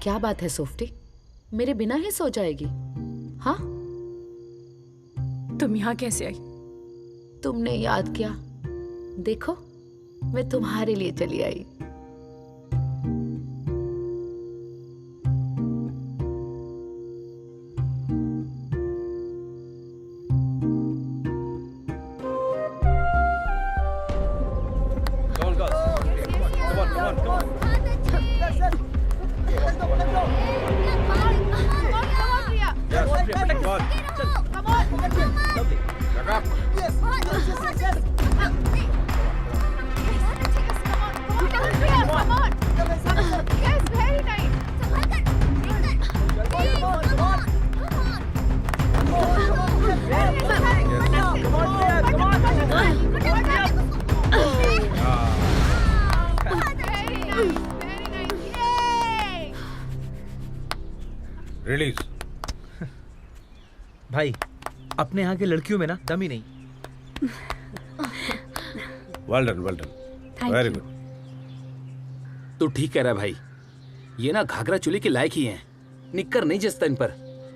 क्या बात है सोफ्टी, मेरे बिना ही सो जाएगी? हाँ, तुम यहाँ कैसे आई? तुमने याद किया, देखो मैं तुम्हारे लिए चली आई। रिलीज। भाई अपने यहाँ की लड़कियों में ना दम ही नहीं। Well done, well done, very good. तू ठीक कह रहा है भाई, ये ना घाघरा चोली के लायक ही हैं। निक्कर नहीं जचता इन पर।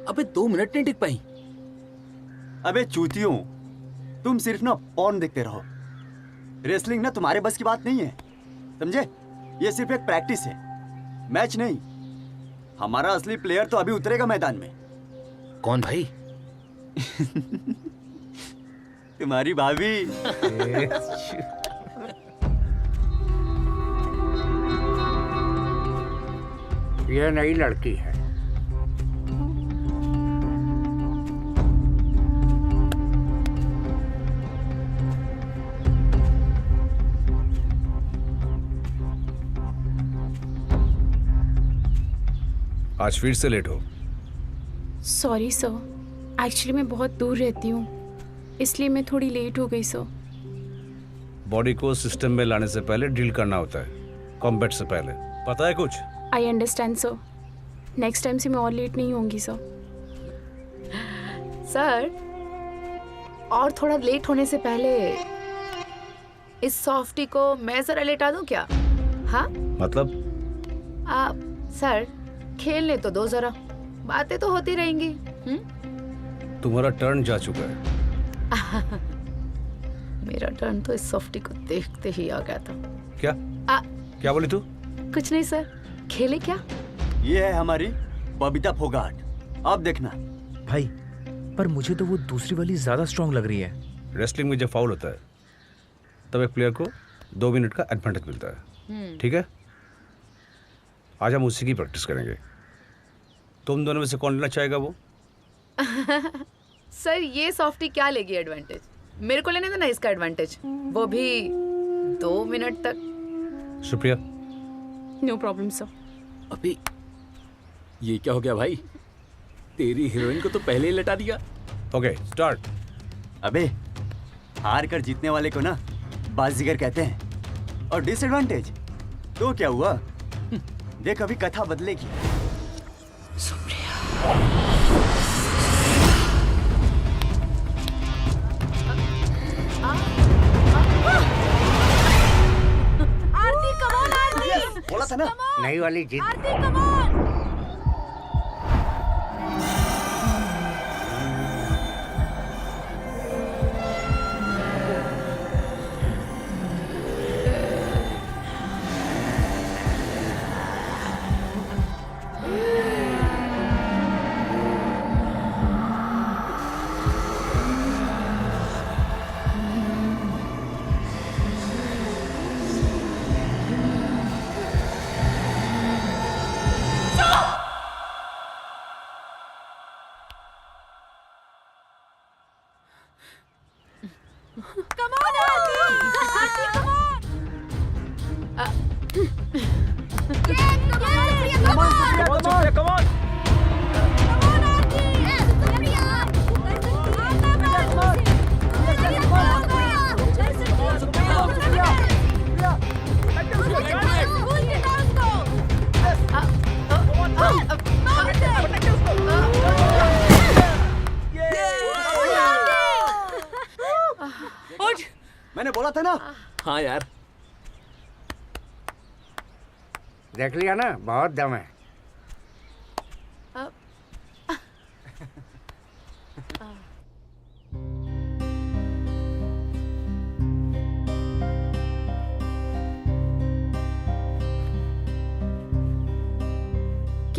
अबे 2 मिनट नहीं टिक पाई। अबे चूतियों, तुम सिर्फ ना पॉर्न देखते रहो। रेसलिंग ना तुम्हारे बस की बात नहीं है, समझे? ये सिर्फ एक प्रैक्टिस है, मैच नहीं। हमारा असली प्लेयर तो अभी उतरेगा मैदान में। कौन भाई? तुम्हारी भाभी। ये नई लड़की है। आज फिर से लेट हो। सॉरी सर, एक्चुअली मैं बहुत दूर रहती हूँ, इसलिए मैं थोड़ी लेट हो गई सर। बॉडी को सिस्टम में लाने से पहले ड्रिल करना होता है, कॉम्बैट से पहले। पता है कुछ? I understand sir, next time से मैं और लेट नहीं होंगी सर। सर, और थोड़ा लेट होने से पहले इस सॉफ्टी को मैं जरा लेटा दूं क्या? हाँ मतलब? सर, खेलने तो दो जरा, बातें तो होती रहेंगी। तुम्हारा टर्न जा चुका है। मेरा टर्न तो इस सॉफ्टी को देखते ही आ गया था। क्या? क्या बोली तू? कुछ नहीं सर, खेले क्या? ये है हमारी बबीता फोगाट, अब देखना। भाई पर मुझे तो वो दूसरी वाली ज्यादा स्ट्रांग लग रही है। रेसलिंग में जब फाउल होता है तब एक प्लेयर को 2 मिनट का एडवांटेज मिलता है, ठीक है? आज हम उसी की प्रैक्टिस करेंगे। तुम दोनों में से कौन लेना चाहेगा वो? सर, ये सॉफ्टी क्या लेगी एडवांटेज? मेरे को लेने दो ना इसका एडवांटेज, वो भी 2 मिनट तक। शुक्रिया। No problem sir. अबे ये क्या हो गया भाई? तेरी हीरोइन को तो पहले ही लटा दिया। Okay, start. अबे हार कर जीतने वाले को ना बाजीगर कहते हैं, और डिसएडवांटेज तो क्या हुआ? देख अभी कथा बदलेगी। Aarti, come on Aarti. बोला था ना, नई वाली जीत। Aarti, come on. Come on, Aarti! Aarti, come on! Yeah, come on, Supriya, come on! Come on, Supriya, come on! Come on, Aarti! Yeah, Supriya! मैंने बोला था ना। हाँ यार, देख लिया ना, बहुत दम है।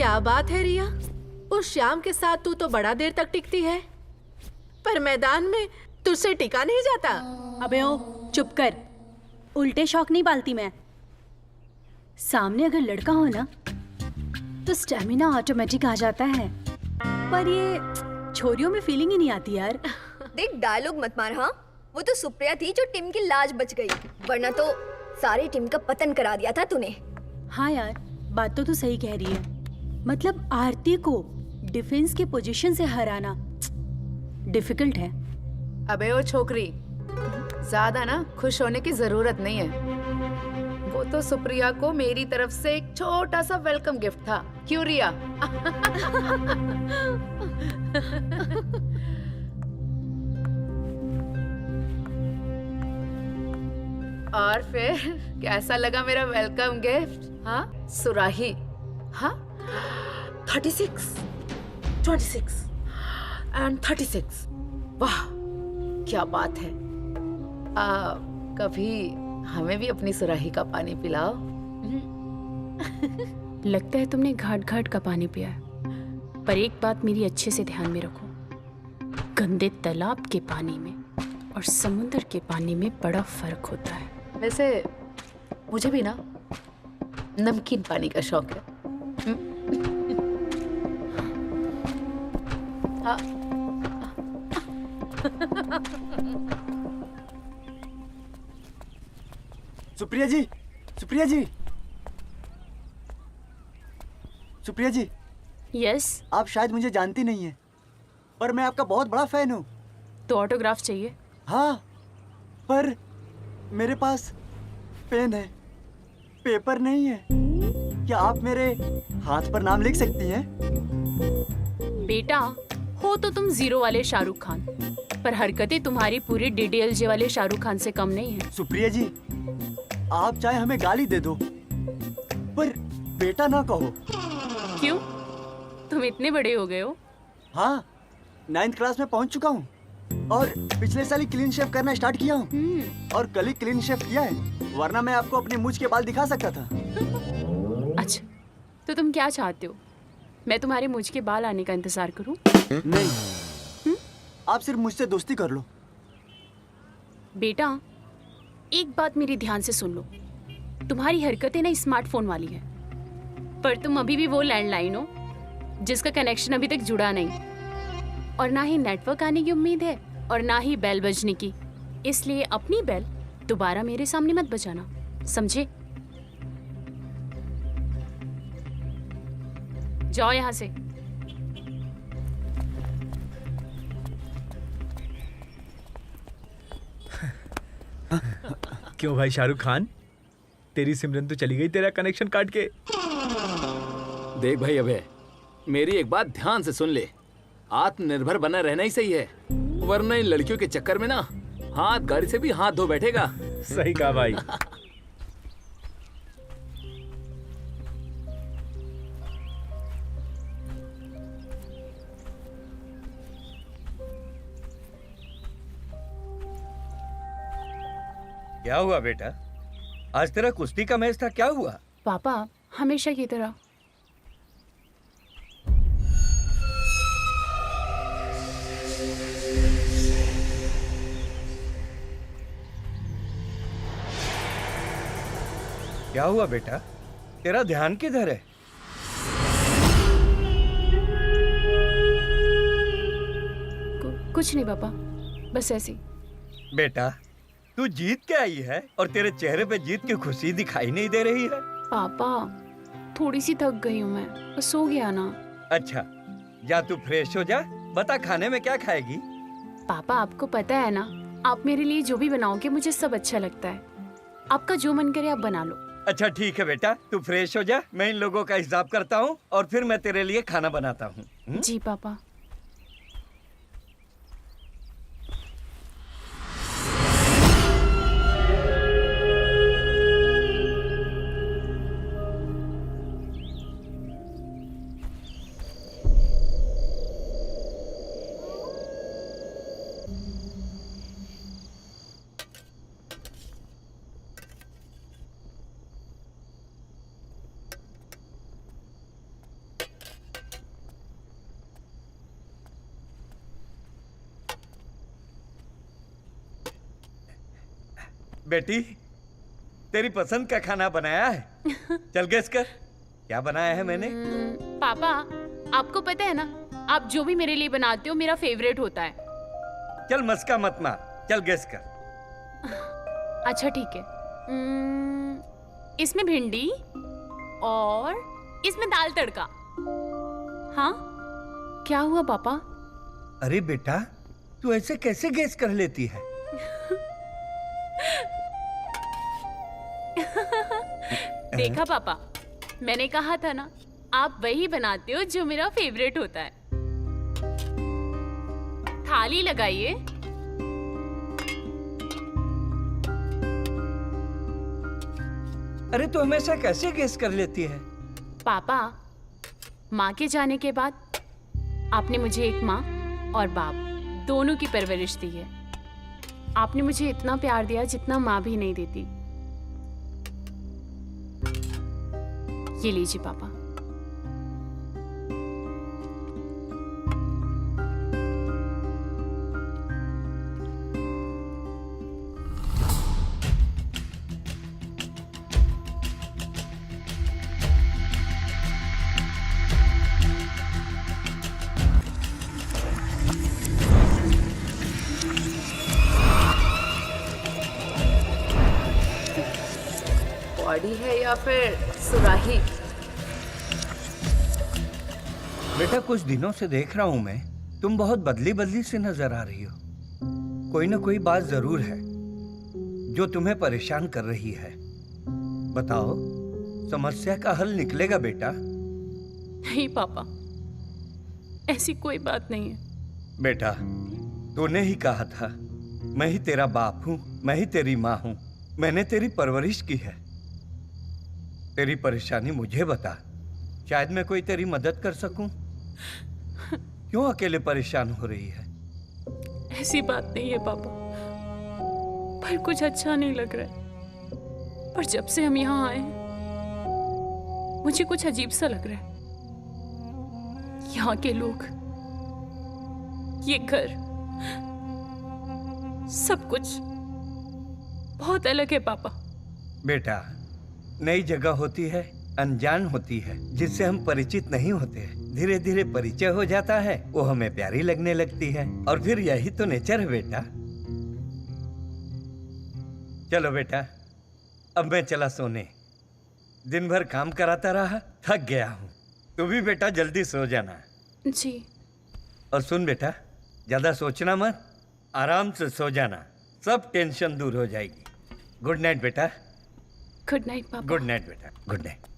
क्या बात है रिया, उस श्याम के साथ तू तो बड़ा देर तक टिकती है, पर मैदान में तुझसे टिका नहीं जाता। अबे ओ चुप कर, उल्टे शौक नहीं पालती मैं। सामने अगर लड़का हो ना तो स्टेमिना ऑटोमेटिक आ जाता है, पर ये छोरियों में फीलिंग ही नहीं आती यार। देख डायलॉग मत मार। हाँ, वो तो सुप्रिया थी जो टीम की लाज बच गई, वरना तो सारी टीम का पतन करा दिया था तूने। हाँ यार, बात तो तू सही कह रही है। मतलब आरती को डिफेंस के पोजीशन से हराना डिफिकल्ट है। अबे ओ छोकरी, ज्यादा ना खुश होने की जरूरत नहीं है। वो तो सुप्रिया को मेरी तरफ से एक छोटा सा वेलकम गिफ्ट था। क्यों रिया? और फिर कैसा लगा मेरा वेलकम गिफ्ट? हाँ, सुराही। हाँ, 36, 26 एंड 36। वाह, क्या बात है। कभी हमें भी अपनी सुराही का पानी पिलाओ। लगता है तुमने घाट घाट का पानी पिया है, पर एक बात मेरी अच्छे से ध्यान में रखो, गंदे तालाब के पानी में और समुद्र के पानी में बड़ा फर्क होता है। वैसे मुझे भी ना नमकीन पानी का शौक है। हाँ। सुप्रिया जी, सुप्रिया जी, सुप्रिया जी। यस। आप शायद मुझे जानती नहीं है, पर मैं आपका बहुत बड़ा फैन हूँ। तो ऑटोग्राफ चाहिए? हाँ, पर मेरे पास पेन है, पेपर नहीं है। क्या आप मेरे हाथ पर नाम लिख सकती हैं? बेटा, हो तो तुम जीरो वाले शाहरुख खान, पर हरकतें तुम्हारी पूरी डीडीएलजे वाले शाहरुख खान से कम नहीं है। सुप्रिया जी, आप चाहे हमें गाली दे दो, पर बेटा ना कहो। क्यों? तुम इतने बड़े हो गए हो? हाँ, 9th क्लास में पहुंच चुका हूँ और पिछले साल ही क्लीन शेव करना स्टार्ट किया हूँ और कल ही क्लीन शेव किया है, वरना मैं आपको अपनी मूंछ के बाल दिखा सकता था। अच्छा, तो तुम क्या चाहते हो? मैं तुम्हारे मुझ के बाल आने का इंतजार करूं? नहीं, आप सिर्फ मुझसे दोस्ती कर लो। बेटा, एक बात मेरी ध्यान से सुन लो, तुम्हारी हरकतें ना स्मार्टफोन वाली है, पर तुम अभी भी वो लैंडलाइन हो जिसका कनेक्शन अभी तक जुड़ा नहीं, और ना ही नेटवर्क आने की उम्मीद है और ना ही बेल बजने की। इसलिए अपनी बेल दोबारा मेरे सामने मत बजाना, समझे? जाओ यहाँ से। क्यों भाई शाहरुख खान, तेरी सिमरन तो चली गई तेरा कनेक्शन काट के। देख भाई अभय, मेरी एक बात ध्यान से सुन ले, आत्मनिर्भर बना रहना ही सही है, वरना इन लड़कियों के चक्कर में ना हाथ गाड़ी से भी हाथ धो बैठेगा। सही कहा भाई। क्या हुआ बेटा? आज तेरा कुश्ती का मैच था, क्या हुआ? पापा, हमेशा की तरह। क्या हुआ बेटा? तेरा ध्यान किधर है? कुछ नहीं पापा, बस ऐसी। बेटा, तू जीत के आई है और तेरे चेहरे पे जीत की खुशी दिखाई नहीं दे रही है। पापा, थोड़ी सी थक गई हूँ मैं, बस सो गया ना। अच्छा, जा तू फ्रेश हो जा। बता खाने में क्या खाएगी? पापा, आपको पता है ना, आप मेरे लिए जो भी बनाओगे मुझे सब अच्छा लगता है। आपका जो मन करे आप बना लो। अच्छा ठीक है बेटा, तू फ्रेश हो जा, मैं इन लोगों का हिसाब करता हूँ और फिर मैं तेरे लिए खाना बनाता हूँ। जी पापा। बेटी, तेरी पसंद का खाना बनाया है। चल गेस कर, क्या बनाया है मैंने? पापा, आपको पता है ना, आप जो भी मेरे लिए बनाते हो मेरा फेवरेट होता है। चल मस्का मत मार, चल गेस कर। अच्छा ठीक है। इसमें भिंडी और इसमें दाल तड़का। हाँ, क्या हुआ पापा? अरे बेटा, तू ऐसे कैसे गेस कर लेती है? देखा पापा, मैंने कहा था ना, आप वही बनाते हो जो मेरा फेवरेट होता है। थाली लगाइए। अरे तू हमेशा कैसे गेस कर लेती है? पापा, माँ के जाने के बाद आपने मुझे एक माँ और बाप दोनों की परवरिश दी है। आपने मुझे इतना प्यार दिया जितना माँ भी नहीं देती। ये लीजिए पापा। बॉडी है या फिर सुराही? बेटा, कुछ दिनों से देख रहा हूं मैं, तुम बहुत बदली बदली से नजर आ रही हो। कोई ना कोई बात जरूर है जो तुम्हें परेशान कर रही है। बताओ, समस्या का हल निकलेगा बेटा। नहीं पापा, ऐसी कोई बात नहीं है। बेटा, तूने ही कहा था, मैं ही तेरा बाप हूं, मैं ही तेरी माँ हूं, मैंने तेरी परवरिश की है। तेरी परेशानी मुझे बता, शायद मैं कोई तेरी मदद कर सकूं। क्यों अकेले परेशान हो रही है? ऐसी बात नहीं है पापा, पर कुछ अच्छा नहीं लग रहा है। पर जब से हम यहाँ आए, मुझे कुछ अजीब सा लग रहा है। यहाँ के लोग, ये घर, सब कुछ बहुत अलग है पापा। बेटा, नई जगह होती है, अनजान होती है, जिससे हम परिचित नहीं होते हैं। धीरे धीरे परिचय हो जाता है, वो हमें प्यारी लगने लगती है, और फिर यही तो नेचर है बेटा। चलो बेटा, अब मैं चला सोने। दिन भर काम कराता रहा, थक गया हूँ। तू भी बेटा जल्दी सो जाना। जी। और सुन बेटा, ज्यादा सोचना मत, आराम से सो जाना, सब टेंशन दूर हो जाएगी। गुड नाइट बेटा। गुड नाइट पापा। गुड नाइट बेटा, गुड नाइट।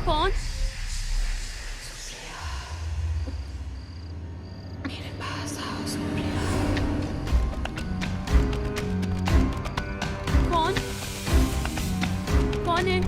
कौन? कौन? कौन है?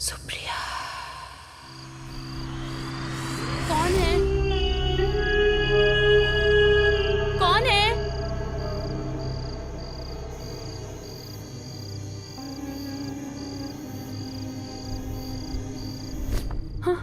सुप्रिया। कौन है? कौन है? हाँ?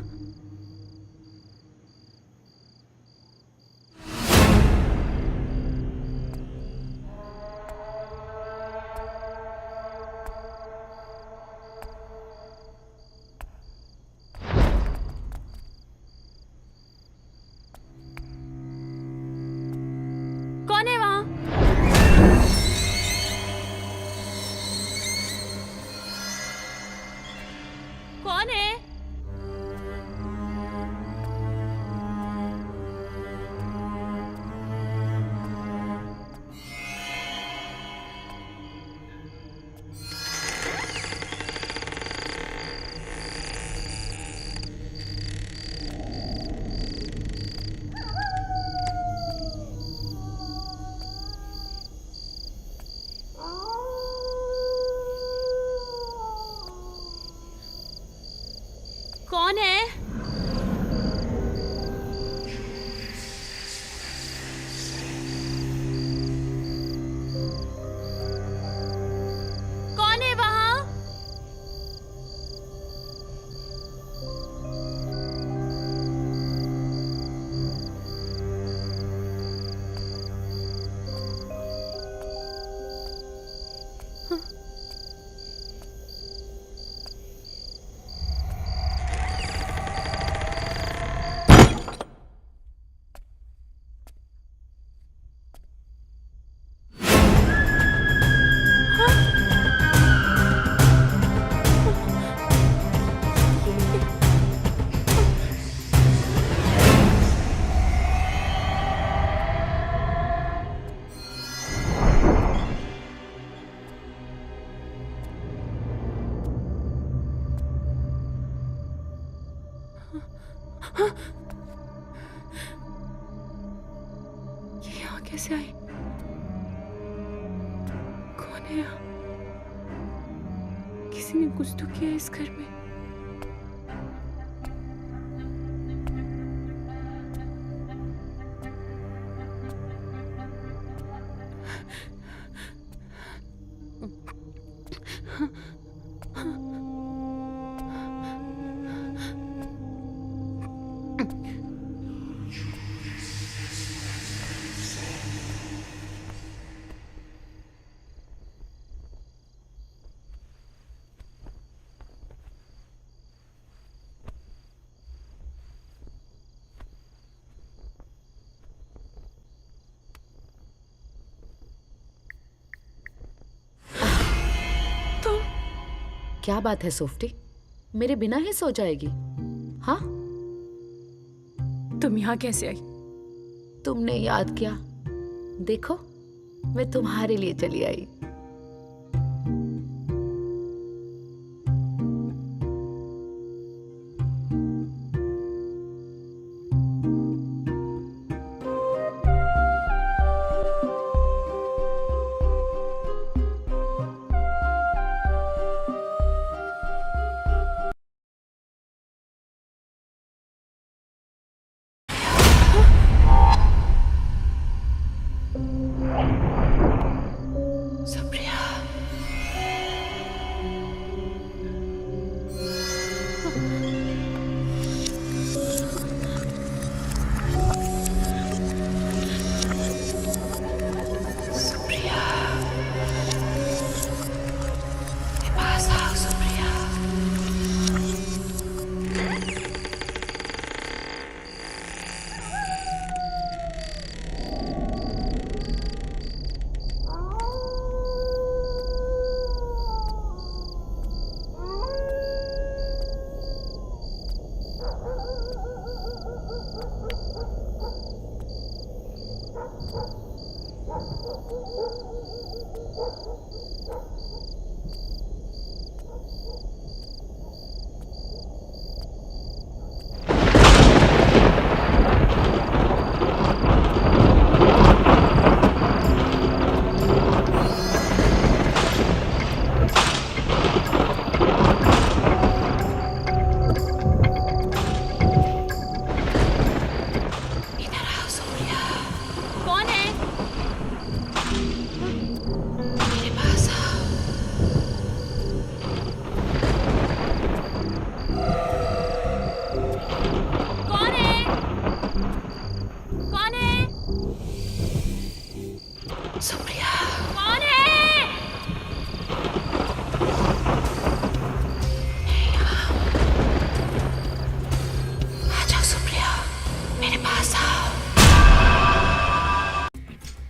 है? कौन है वहां? ये यहाँ कैसे आई? कौन है यहाँ? किसी ने कुछ तो किया इस घर में। क्या बात है सोफ्टी, मेरे बिना ही सो जाएगी? हाँ, तुम यहाँ कैसे आई? तुमने याद किया, देखो मैं तुम्हारे लिए चली आई।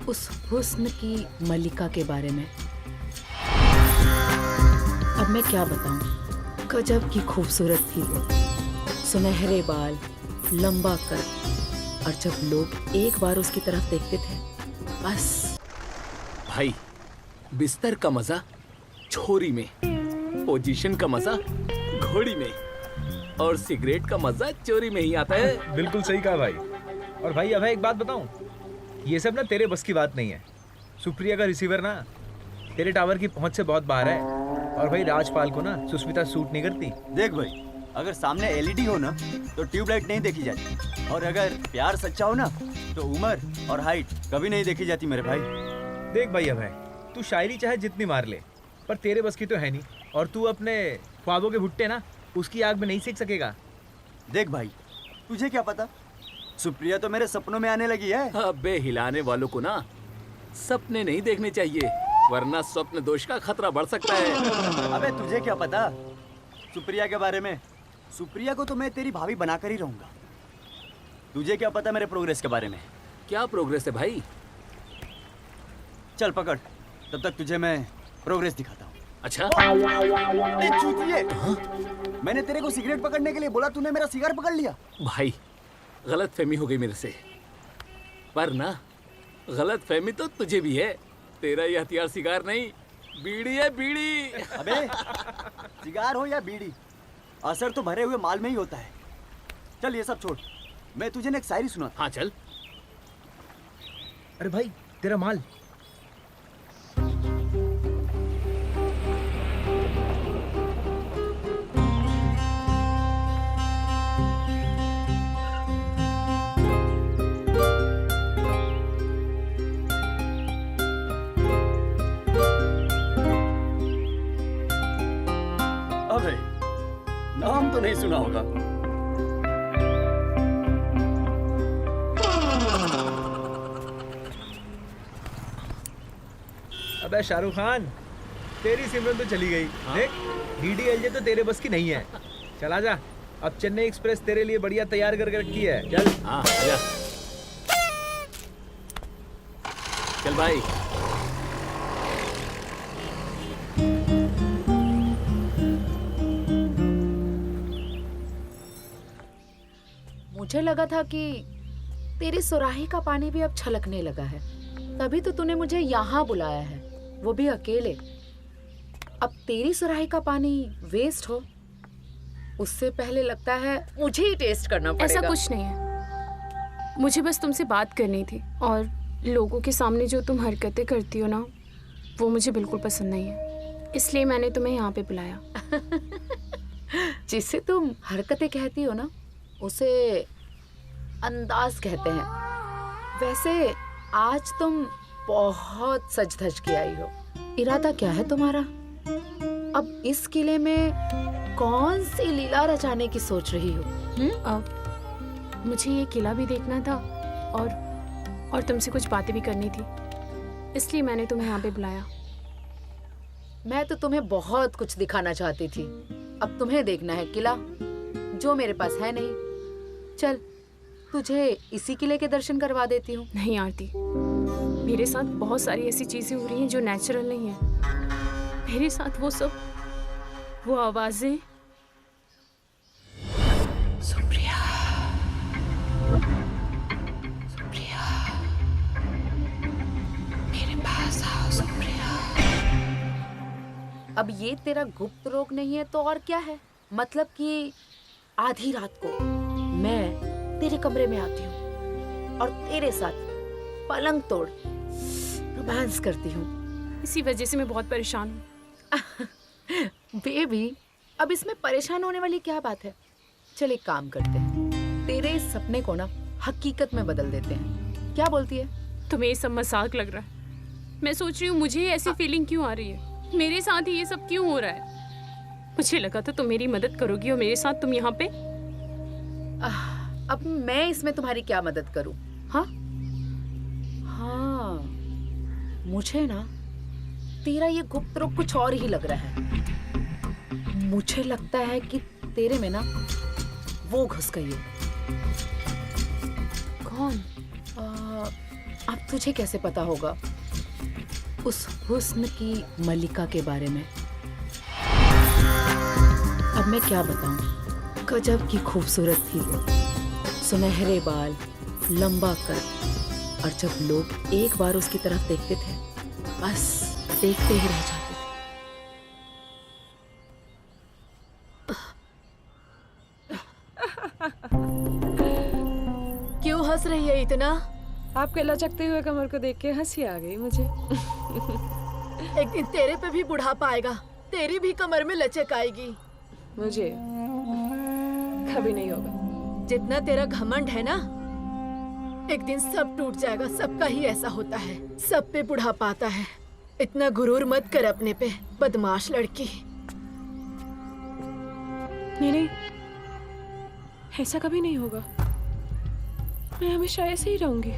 उस हुस्न की मलिका के बारे में अब मैं क्या बताऊं। गजब की खूबसूरत थी वो, सुनहरे बाल, लंबा कद, और जब लोग एक बार उसकी तरफ देखते थे बस। भाई, बिस्तर का मजा छोरी में, पोजीशन का मजा घोड़ी में, और सिगरेट का मजा चोरी में ही आता है। बिल्कुल सही कहा भाई। और भाई अब एक बात बताऊं, ये सब ना तेरे बस की बात नहीं है। सुप्रिया का रिसीवर ना तेरे टावर की पहुंच से बहुत बाहर है। और भाई राजपाल को ना सुस्मिता सूट नहीं करती। देख भाई, अगर सामने एलईडी हो ना तो ट्यूबलाइट नहीं देखी जाती, और अगर प्यार सच्चा हो ना तो उम्र और हाइट कभी नहीं देखी जाती मेरे भाई। देख भाई अभय, तू शायरी चाहे जितनी मार ले, पर तेरे बस की तो है नहीं, और तू अपने ख्वाबों के भुट्टे ना उसकी आग में नहीं सेक सकेगा। देख भाई, तुझे क्या पता, सुप्रिया तो मेरे सपनों में आने लगी है। अबे हिलाने वालों को ना सपने नहीं देखने चाहिए, वरना स्वप्न दोष का खतरा बढ़ सकता है। अबे तुझे क्या पता सुप्रिया के बारे में? सुप्रिया को तो मैं तेरी भाभी बनाकर ही रहूंगा। तुझे क्या पता मेरे प्रोग्रेस के बारे में? क्या प्रोग्रेस है भाई? चल पकड़, तब तक तुझे मैं प्रोग्रेस दिखाता हूँ। अच्छा? ए चूतिए! मैंने तेरे को सिगरेट पकड़ने के लिए बोला, तूने मेरा सिगार पकड़ लिया। भाई गलत फहमी हो गई मेरे से, पर ना गलत फहमी तो तुझे भी है। तेरा ये हथियार सिगार नहीं, बीड़ी है, बीड़ी। अबे सिगार हो या बीड़ी, असर तो भरे हुए माल में ही होता है। चल ये सब छोड़, मैं तुझे ना एक शायरी सुना। हाँ चल। अरे भाई तेरा माल। अबे नाम तो नहीं सुना होगा। अबे शाहरुख खान, तेरी सिमरन तो चली गई। देख डीडीएलजे तो तेरे बस की नहीं है। चला जा, अब चेन्नई एक्सप्रेस तेरे लिए बढ़िया तैयार करके रखी है। चल। हाँ आजा। चल भाई। मुझे लगा था कि तेरी सुराही का पानी भी अब छलकने लगा है, तभी तो तूने मुझे यहाँ बुलाया है, वो भी अकेले। अब तेरी सुराही का पानी वेस्ट हो, उससे पहले लगता है मुझे ही टेस्ट करना पड़ेगा। ऐसा कुछ नहीं है, मुझे बस तुमसे बात करनी थी, और लोगों के सामने जो तुम हरकतें करती हो ना, वो मुझे बिल्कुल पसंद नहीं है, इसलिए मैंने तुम्हें यहाँ पे बुलाया। जिसे तुम हरकतें कहती हो ना, उसे अंदाज कहते हैं। वैसे आज तुम बहुत सज धज के आई हो, इरादा क्या है तुम्हारा? अब इस किले में कौन सी लीला रचाने की सोच रही हो? अब मुझे ये किला भी देखना था, और तुमसे कुछ बातें भी करनी थी, इसलिए मैंने तुम्हें यहाँ पे बुलाया। मैं तो तुम्हें बहुत कुछ दिखाना चाहती थी, अब तुम्हें देखना है किला, जो मेरे पास है नहीं। चल तुझे इसी किले के दर्शन करवा देती हूँ। नहीं आरती, मेरे साथ बहुत सारी ऐसी चीजें हो रही हैं जो नेचुरल नहीं है। मेरे साथ वो सब, वो आवाजें। सुप्रिया, सुप्रिया, मेरे पास आओ सुप्रिया। अब ये तेरा गुप्त रोग नहीं है तो और क्या है? मतलब कि आधी रात को मैं तेरे कमरे में आती हूँ और तेरे साथ पलंग तोड़ रोमांस करती हूँ। इसी वजह से मैं बहुत परेशान हूँ। बेबी, अब इसमें परेशान होने वाली क्या बात है? चल एक काम करते हैं, तेरे इस सपने को ना हकीकत में बदल देते हैं। क्या बोलती है? तुम्हें ये सब मजाक लग रहा है? मैं सोच रही हूँ मुझे ऐसी फीलिंग क्यों आ रही है, मेरे साथ ही ये सब क्यों हो रहा है? मुझे लगा था तुम मेरी मदद करोगी और मेरे साथ तुम यहाँ पे। अब मैं इसमें तुम्हारी क्या मदद करूं? हाँ हाँ, मुझे ना तेरा ये गुप्त रोग कुछ और ही लग रहा है। मुझे लगता है कि तेरे में ना वो घुस गई है। कौन? अब तुझे कैसे पता होगा उस हुस्न की मलिका के बारे में? अब मैं क्या बताऊं, गजब की खूबसूरत थी वो, सुनहरे बाल, लंबा कद, और जब लोग एक बार उसकी तरफ देखते थे, बस देखते ही रह जाते थे। क्यों हंस रही है इतना? आपके लचकते हुए कमर को देख के हंसी आ गई मुझे। एक दिन तेरे पे भी बुढ़ापा आएगा, तेरी भी कमर में लचक आएगी। मुझे कभी नहीं होगा। जितना तेरा घमंड है ना, एक दिन सब टूट जाएगा। सबका ही ऐसा होता है, सब पे बुढ़ापा आता है। इतना गुरूर मत कर अपने पे, बदमाश लड़की। नहीं, ऐसा कभी नहीं होगा। मैं हमेशा ऐसे ही रहूंगी।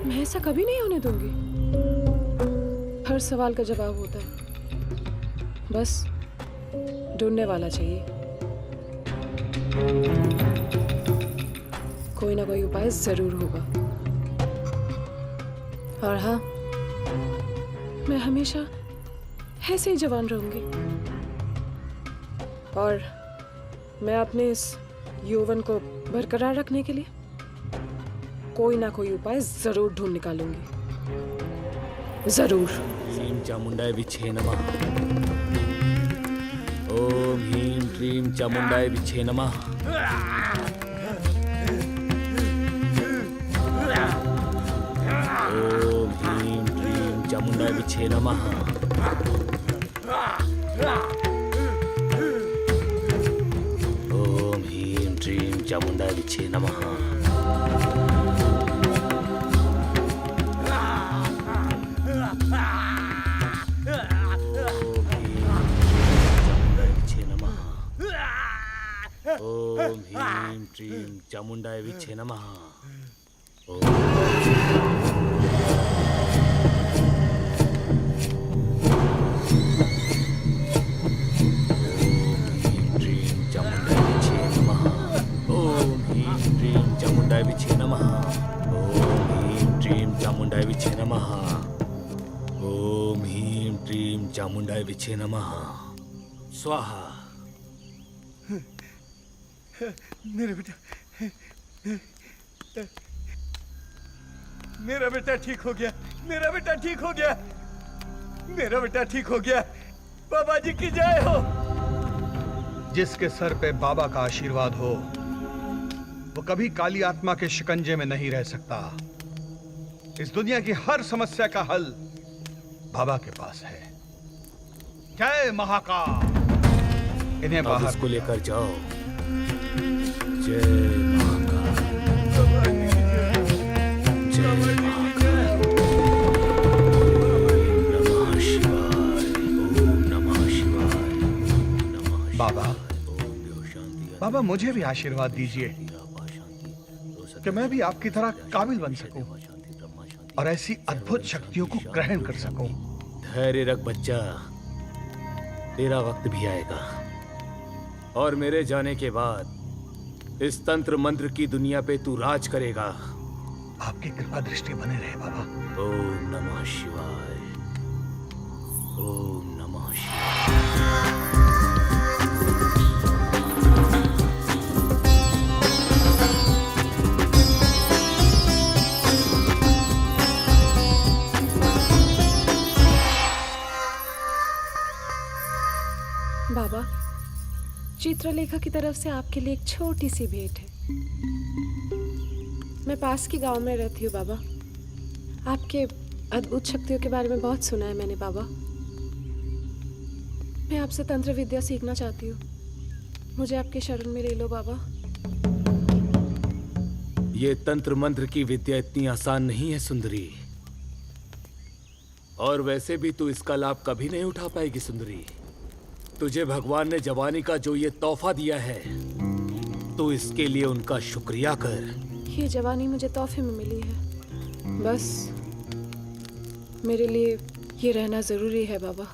मैं ऐसा कभी नहीं होने दूंगी। हर सवाल का जवाब होता है, बस ढूंढने वाला चाहिए। कोई ना कोई उपाय जरूर होगा। और हाँ, मैं हमेशा ऐसे ही जवान रहूंगी। और मैं अपने इस यौवन को बरकरार रखने के लिए कोई ना कोई उपाय जरूर ढूंढ निकालूंगी। जरूर। ह्रीं चामुंडाय विच्छे नमः। ओम ह्रीं क्लीं चामुंडाय विच्छे नमः। ओम ह्रीं क्लीं चामुंडाय विच्छे नमः। ओम ह्रीं क्लीं चामुंडाय विच्छे नमः। ओम ह्रीं क्लीं चामुंडाय विच्छे नमः। ओम ह्रीं क्लीं चामुंडाय विच्छे नमः। ओम ह्रीं क्लीं चामुंडाय विच्छे नमः। ओम ह्रीं क्लीं चामुंडाय विच्छे नमः। स्वाहा। मेरा बेटा, मेरा बेटा ठीक हो गया। मेरा बेटा ठीक हो गया। मेरा बेटा ठीक हो गया। बाबा जी की जय हो। जिसके सर पे बाबा का आशीर्वाद हो वो कभी काली आत्मा के शिकंजे में नहीं रह सकता। इस दुनिया की हर समस्या का हल बाबा के पास है। जय महाकाल। इन्हें बाहर इसको लेकर जाओ। जय महाकाल। जय महाकाल। नमः शिवाय। ओम नमः शिवाय। बाबा, बाबा मुझे भी आशीर्वाद दीजिए कि मैं भी आपकी तरह काबिल बन सकूं और ऐसी अद्भुत शक्तियों को ग्रहण कर सकूं। धैर्य रख बच्चा, तेरा वक्त भी आएगा और मेरे जाने के बाद इस तंत्र मंत्र की दुनिया पे तू राज करेगा। आपकी कृपा दृष्टि बने रहे बाबा। ओम नमः शिवाय। ओम नमः शिवाय। बाबा, चित्रलेखा की तरफ से आपके लिए एक छोटी सी भेंट है। मैं पास के गांव में रहती हूँ बाबा। आपके अद्भुत शक्तियों के बारे में बहुत सुना है मैंने बाबा। मैं आपसे तंत्र विद्या सीखना चाहती हूँ। मुझे आपके शरण में ले लो बाबा। ये तंत्र मंत्र की विद्या इतनी आसान नहीं है सुंदरी, और वैसे भी तू इसका लाभ कभी नहीं उठा पाएगी सुंदरी। तुझे भगवान ने जवानी का जो ये तोहफा दिया है, तो इसके लिए उनका शुक्रिया कर। ये जवानी मुझे तोहफे में मिली है, बस मेरे लिए ये रहना जरूरी है बाबा।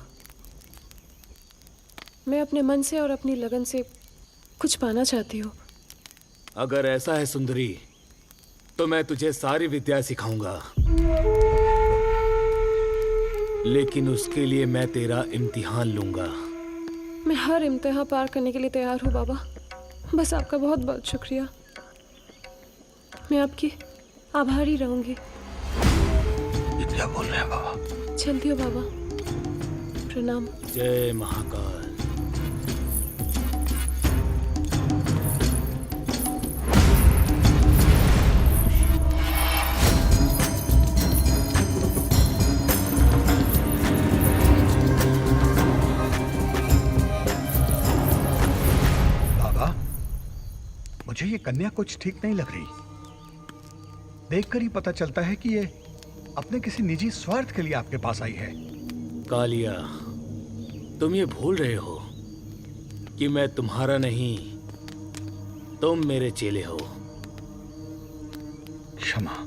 मैं अपने मन से और अपनी लगन से कुछ पाना चाहती हूँ। अगर ऐसा है सुंदरी, तो मैं तुझे सारी विद्या सिखाऊंगा, लेकिन उसके लिए मैं तेरा इम्तिहान लूंगा। मैं हर इम्तिहान पार करने के लिए तैयार हूँ बाबा। बस आपका बहुत बहुत शुक्रिया। मैं आपकी आभारी रहूंगी। क्या बोल रहे हैं बाबा? चलती हो बाबा। प्रणाम। जय महाकाल। बाबा, मुझे ये कन्या कुछ ठीक नहीं लग रही। देखकर ही पता चलता है कि ये अपने किसी निजी स्वार्थ के लिए आपके पास आई है। कालिया, तुम ये भूल रहे हो कि मैं तुम्हारा नहीं, तुम मेरे चेले हो। क्षमा।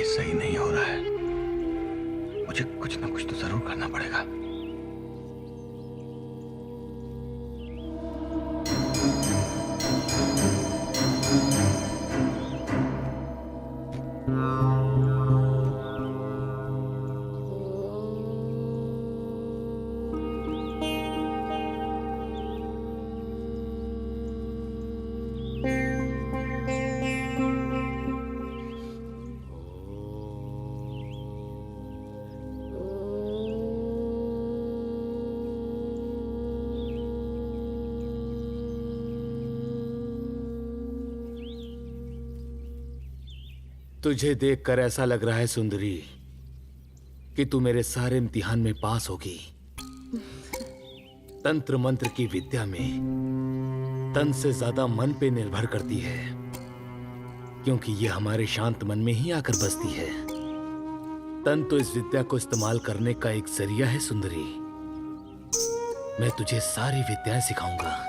सही नहीं हो रहा है। मुझे कुछ ना कुछ तो जरूर करना पड़ेगा। तुझे देखकर ऐसा लग रहा है सुंदरी कि तू मेरे सारे इम्तिहान में पास होगी। तंत्र मंत्र की विद्या में तन से ज्यादा मन पे निर्भर करती है, क्योंकि ये हमारे शांत मन में ही आकर बसती है। तन तो इस विद्या को इस्तेमाल करने का एक जरिया है सुंदरी। मैं तुझे सारी विद्याएं सिखाऊंगा।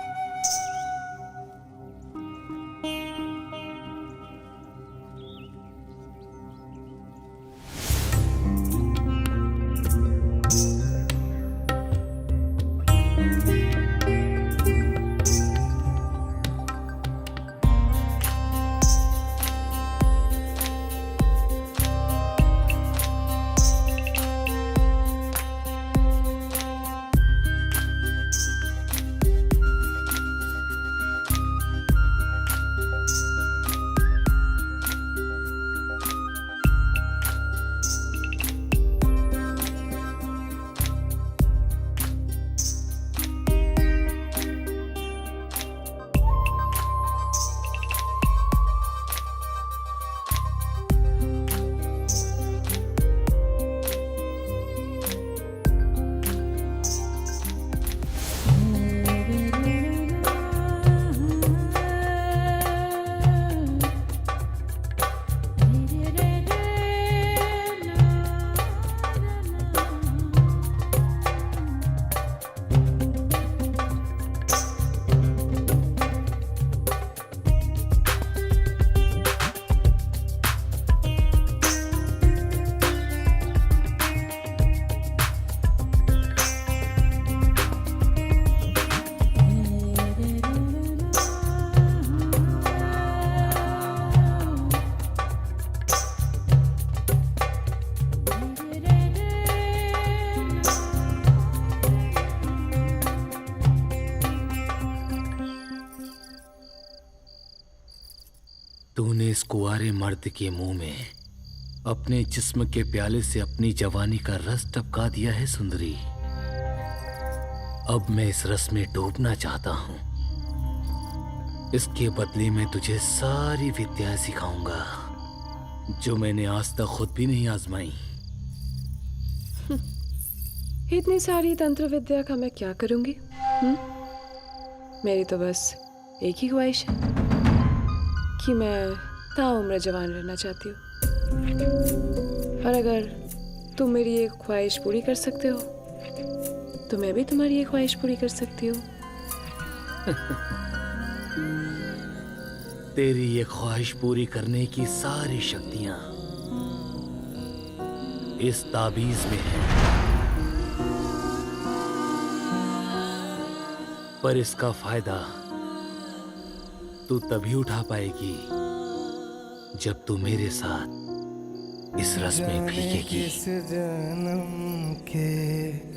तूने इस कुंवारे मर्द के मुंह में अपने जिस्म के प्याले से अपनी जवानी का रस टपका दिया है सुंदरी। अब मैं इस रस में डूबना चाहता हूं। इसके बदले में तुझे सारी विद्याएं सिखाऊंगा जो मैंने आज तक खुद भी नहीं आजमाई। इतनी सारी तंत्र विद्या का मैं क्या करूंगी? मेरी तो बस एक ही ख्वाहिश है कि मैं ताउम्र जवान रहना चाहती हूँ। और अगर तुम मेरी एक ख्वाहिश पूरी कर सकते हो तो मैं भी तुम्हारी ये ख्वाहिश पूरी कर सकती हूँ। तेरी ये ख्वाहिश पूरी करने की सारी शक्तियां इस ताबीज में है, पर इसका फायदा तू तभी उठा पाएगी जब तू मेरे साथ इस रस में भीगेगी। जन्म के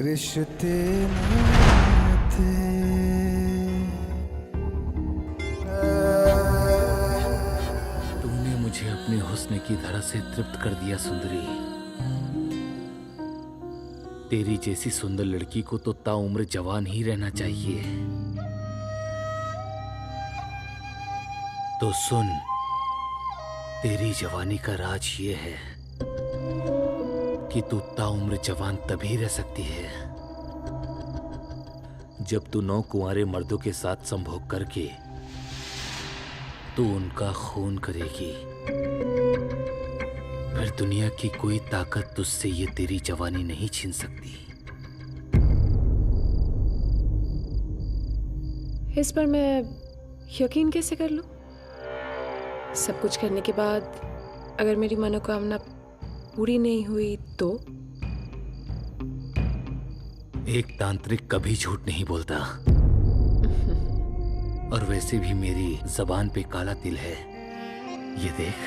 रिश्ते थे, तूने मुझे अपने हुस्न की धरा से तृप्त कर दिया सुंदरी। तेरी जैसी सुंदर लड़की को तो ताउम्र जवान ही रहना चाहिए। तो सुन, तेरी जवानी का राज ये है कि तू ताउम्र जवान तभी रह सकती है जब तू 9 कुंवारे मर्दों के साथ संभोग करके तू उनका खून करेगी। फिर दुनिया की कोई ताकत तुझसे ये तेरी जवानी नहीं छीन सकती। इस पर मैं यकीन कैसे कर लूं? सब कुछ करने के बाद अगर मेरी मनोकामना पूरी नहीं हुई तो? एक तांत्रिक कभी झूठ नहीं बोलता, और वैसे भी मेरी जबान पे काला तिल है। ये देख।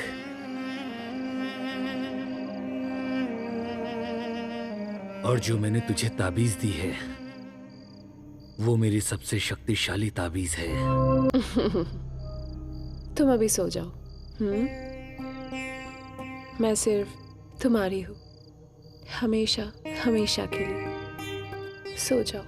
और जो मैंने तुझे ताबीज दी है वो मेरी सबसे शक्तिशाली ताबीज है। तुम अभी सो जाओ। मैं सिर्फ तुम्हारी हूँ, हमेशा हमेशा के लिए। सो जाओ।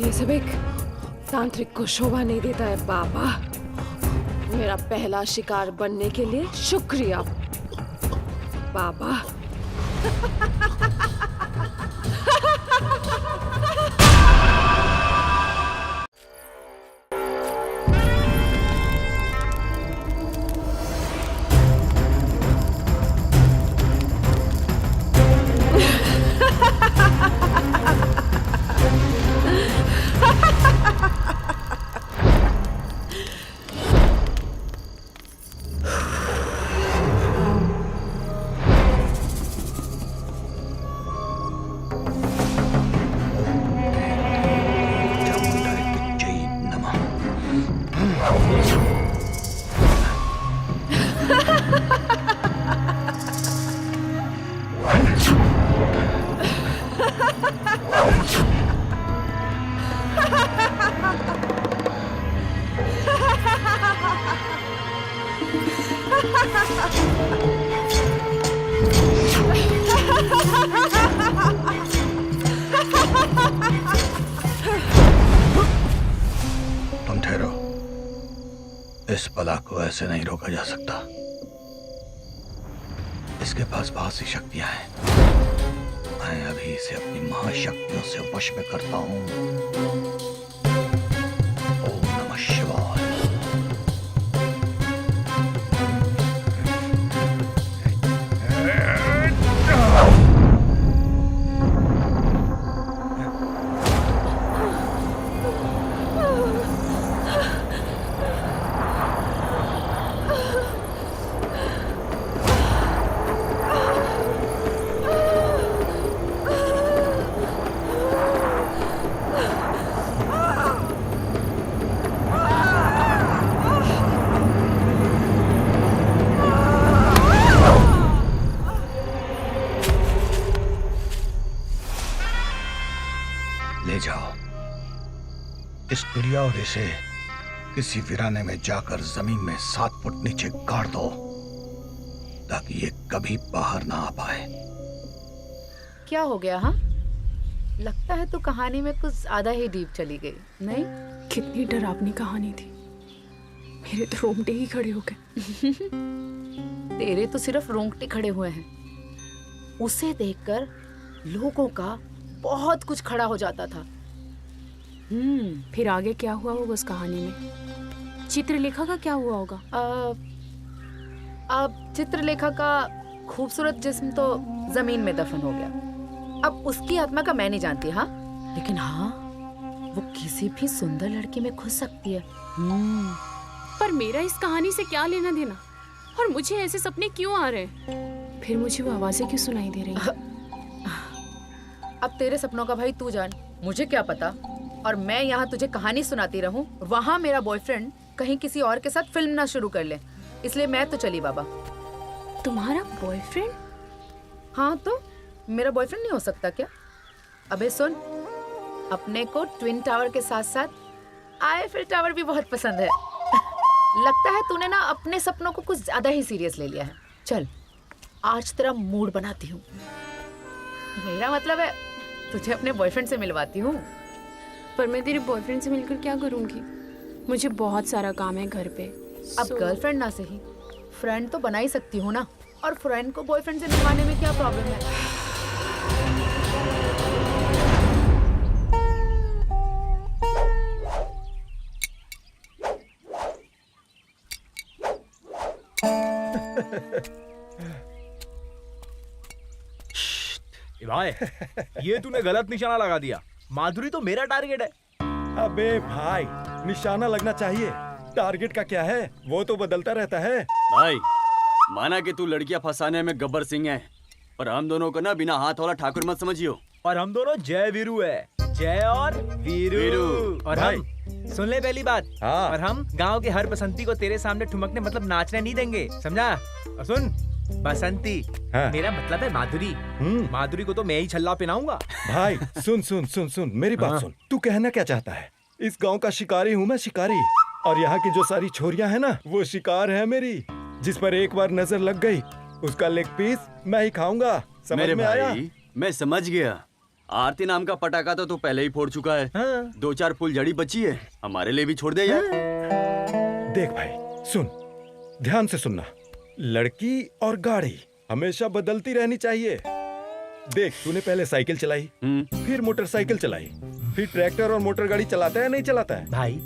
ये सब एक तांत्रिक को शोभा नहीं देता है बाबा। मेरा पहला शिकार बनने के लिए शुक्रिया बाबा। तुम ठहरो, इस बला को ऐसे नहीं रोका जा सकता। इसके पास बहुत सी शक्तियां हैं। मैं अभी इसे अपनी महाशक्तियों से वश में करता हूं। ओम नमः शिवाय। ले जाओ इस गुड़िया और इसे किसी वीराने में जाकर जमीन में 7 फुट नीचे गाड़ दो, ताकि ये कभी बाहर ना आ पाए। क्या हो गया? हाँ, लगता है तो कहानी में कुछ ज्यादा ही डीप चली गई, नहीं? कितनी डरावनी कहानी थी, मेरे तो रोंगटे ही खड़े हो गए। तेरे तो सिर्फ रोंगटे खड़े हुए हैं, उसे देखकर लोगों का बहुत कुछ खड़ा हो जाता था। फिर आगे क्या हुआ होगा उस कहानी में? चित्रलेखा का क्या हुआ होगा? अब चित्रलेखा का खूबसूरत जिस्म तो जमीन में दफन हो गया। अब उसकी आत्मा का मैं नहीं जानती, हाँ, लेकिन हाँ, वो किसी भी सुंदर लड़की में घुस सकती है। पर मेरा इस कहानी से क्या लेना देना? और मुझे ऐसे सपने क्यों आ रहे हैं? फिर मुझे वो आवाजें क्यों सुनाई दे रही हैं? अब तेरे सपनों का भाई तू जान, मुझे क्या पता। और मैं यहाँ तुझे कहानी सुनाती रहूं, वहाँ मेरा बॉयफ्रेंड कहीं किसी और के साथ फिल्म ना शुरू कर ले, इसलिए मैं तो चली बाबा। तुम्हारा बॉयफ्रेंड? हाँ तो मेरा बॉयफ्रेंड नहीं हो सकता क्या? अबे सुन, अपने को ट्विन टावर के साथ साथ आईफिल टावर भी बहुत पसंद है। लगता है तूने ना अपने सपनों को कुछ ज्यादा ही सीरियस ले लिया है। चल आज तेरा मूड बनाती हूँ। मेरा मतलब है तुझे अपने बॉयफ्रेंड से मिलवाती हूँ। पर मैं तेरे बॉयफ्रेंड से मिलकर क्या करूँगी? मुझे बहुत सारा काम है घर पे। अब गर्लफ्रेंड ना सही, फ्रेंड तो बना ही सकती हूँ ना। और फ्रेंड को बॉयफ्रेंड से मिलवाने में क्या प्रॉब्लम है? भाई, ये तूने गलत निशाना लगा दिया। माधुरी तो मेरा टारगेट है। अबे भाई, निशाना लगना चाहिए, टारगेट का क्या है, वो तो बदलता रहता है। भाई माना कि तू लड़कियां फंसाने में गब्बर सिंह है, पर हम दोनों को ना बिना हाथ वाला ठाकुर मत समझियो। और हम दोनों जय वीरू है, जय और वीरू। और भाई। हम सुन ले पहली बात। हाँ। और हम गांव के हर बसंती को तेरे सामने ठुमकने मतलब नाचने नहीं देंगे, समझा? और सुन, बसंती हाँ। मेरा मतलब है माधुरी। माधुरी को तो मैं ही छल्ला पहनाऊंगा। भाई सुन सुन सुन सुन मेरी बात सुन, तू कहना क्या चाहता है? इस गांव का शिकारी हूँ मैं, शिकारी। और यहाँ की जो सारी छोरियां हैं ना, वो शिकार है मेरी। जिस पर एक बार नजर लग गई, उसका लेग पीस मैं ही खाऊंगा। समझ मेरे में भाई, आया? मैं समझ गया। आरती नाम का पटाखा तो तू पहले ही फोड़ चुका है। हाँ। 2-4 फूल जड़ी बची है, हमारे लिए भी छोड़ दे यार। देख भाई सुन, ध्यान से सुनना। लड़की और गाड़ी हमेशा बदलती रहनी चाहिए। देख, तूने पहले साइकिल चलाई, फिर मोटरसाइकिल चलाई, फिर ट्रैक्टर और मोटर गाड़ी चलाता है नहीं चलाता है? भाई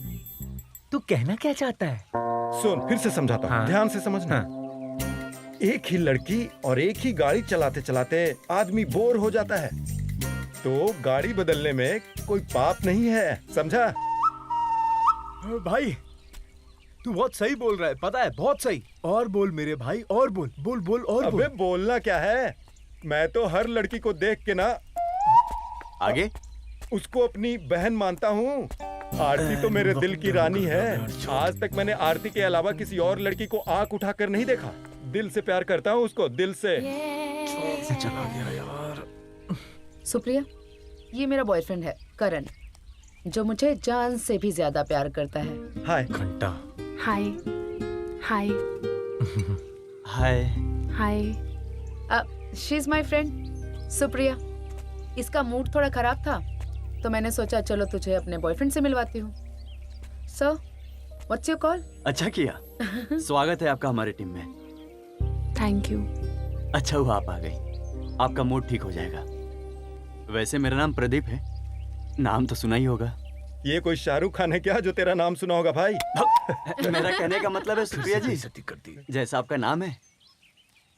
तू कहना क्या चाहता है? सुन, फिर से समझाता हूँ, हाँ। ध्यान से समझना। एक ही लड़की और एक ही गाड़ी चलाते चलाते आदमी बोर हो जाता है, तो गाड़ी बदलने में कोई पाप नहीं है, समझा? भाई तू बहुत सही बोल रहा है, पता है, बहुत सही। और बोल मेरे भाई, और बोल बोल बोल और अबे बोलना क्या है, मैं तो हर लड़की को देख के ना आगे उसको अपनी बहन मानता हूँ। आरती तो मेरे दिल की रानी है। आज तक मैंने आरती के अलावा किसी और लड़की को आंख उठाकर नहीं देखा। दिल से प्यार करता हूँ उसको, दिल से। चला गया यार। सुप्रिया, ये मेरा बॉयफ्रेंड है करण, जो मुझे जान से भी ज्यादा प्यार करता है। हाय। घंटा। Hi hi hi hi. She is my friend Supriya. इसका मूड थोड़ा खराब था, तो मैंने सोचा चलो तुझे अपने बॉयफ्रेंड से मिलवाती हूँ। So what's your call? अच्छा किया। स्वागत है आपका हमारी टीम में। Thank you. अच्छा हुआ आप आ गई, आपका मूड ठीक हो जाएगा। वैसे मेरा नाम प्रदीप है, नाम तो सुना ही होगा। ये कोई शाहरुख खान है क्या जो तेरा नाम सुना होगा भाई? मेरा कहने का मतलब है सुप्रिया जी, जैसा आपका नाम है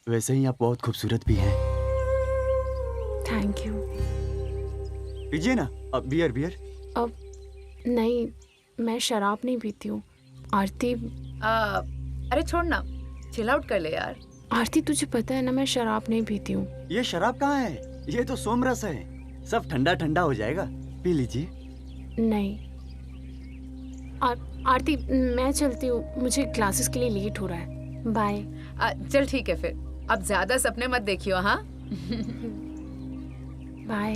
वैसे ही आप बहुत खूबसूरत भी हैं। Thank you. पीजिए ना, अब बियर बियर। अब नहीं, मैं शराब नहीं पीती हूँ। आरती अरे छोड़ ना, चिल आउट कर ले यार। आरती तुझे पता है ना, मैं शराब नहीं पीती हूँ। ये शराब कहाँ है, ये तो सोमरस है, सब ठंडा ठंडा हो जाएगा, पी लीजिए। नहीं आरती, मैं चलती हूँ, मुझे क्लासेस के लिए लेट हो रहा है। बाय। चल ठीक है फिर, अब ज्यादा सपने मत देखियो। हाँ बाय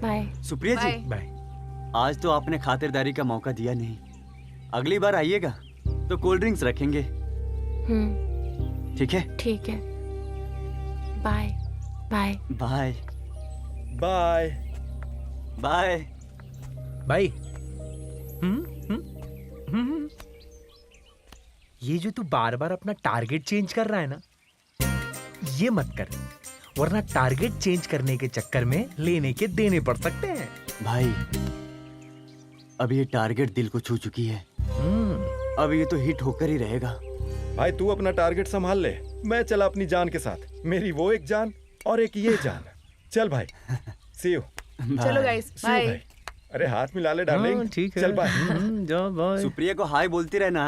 बाय। सुप्रिया जी बाय। आज तो आपने खातिरदारी का मौका दिया नहीं, अगली बार आइएगा तो कोल्ड ड्रिंक्स रखेंगे। ठीक है? ठीक है। Bye bye bye bye bye भाई। ये जो तू बार बार अपना टारगेट चेंज कर रहा है ना, ये मत कर। वरना टारगेट चेंज करने के चक्कर में लेने के देने पड़ सकते हैं। भाई अब ये टारगेट दिल को छू चुकी है, अब ये तो हिट होकर ही रहेगा। भाई तू अपना टारगेट संभाल ले, मैं चला अपनी जान के साथ। मेरी वो एक जान और एक ये जान। चल भाई, सी यू। चलो गाइस, बाय। अरे हाथ मिला ले डार्लिंग। ठीक है, चल बाय। जाओ बाय। सुप्रिया को हाय बोलती रहना।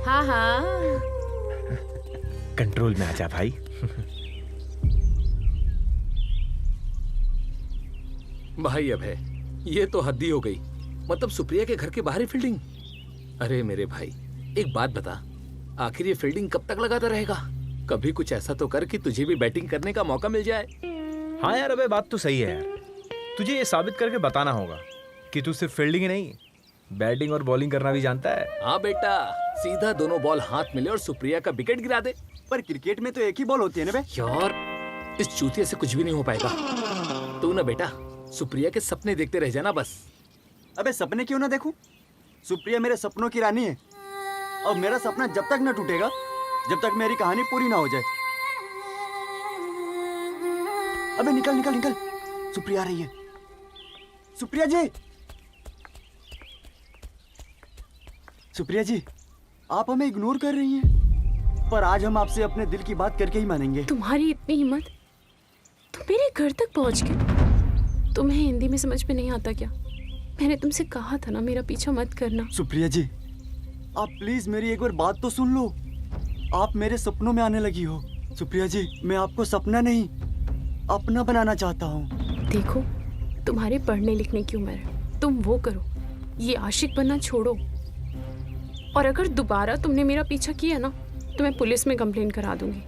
हाँ हाँ। कंट्रोल में आ जा भाई। भाई अब है, ये तो हद ही हो गई। मतलब सुप्रिया के घर के बाहर ही फील्डिंग। अरे मेरे भाई एक बात बता, आखिर ये फील्डिंग कब तक लगाता रहेगा? कभी कुछ ऐसा तो कर कि तुझे भी बैटिंग करने का मौका मिल जाए। हाँ यार, अबे बात तो सही है यार। तुझे ये साबित करके बताना होगा कि तू सिर्फ फील्डिंग ही नहीं, बैटिंग और बॉलिंग करना भी जानता है। हाँ बेटा, सीधा दोनों बॉल हाथ मिले और सुप्रिया का विकेट गिरा दे। पर क्रिकेट में तो एक ही बॉल होती है ना बे। यार इस चूतिया से कुछ भी नहीं हो पाएगा। तू ना बेटा सुप्रिया के सपने देखते रह जाना बस। अबे सपने क्यों ना देखूं? सुप्रिया मेरे सपनों की रानी है और मेरा सपना जब तक ना टूटेगा, जब तक मेरी कहानी पूरी ना हो जाए। अबे निकल निकल निकल, सुप्रिया आ रही है। सुप्रिया जी, सुप्रिया जी, आप हमें इग्नोर कर रही हैं, पर आज हम आपसे अपने दिल की बात करके ही मानेंगे। तुम्हारी इतनी हिम्मत, तुम मेरे घर तक पहुंच गए। तुम्हें हिंदी में समझ में नहीं आता क्या? मैंने तुमसे कहा था ना मेरा पीछा मत करना। सुप्रिया जी, आप प्लीज मेरी एक बार बात तो सुन लो। आप मेरे सपनों में आने लगी हो। सुप्रिया जी, मैं आपको सपना नहीं अपना बनाना चाहता हूँ। देखो, तुम्हारे पढ़ने लिखने की उम्र है, तुम वो करो, ये आशिक बनना छोड़ो। और अगर दोबारा तुमने मेरा पीछा किया ना तो मैं पुलिस में कंप्लेन करा दूंगी।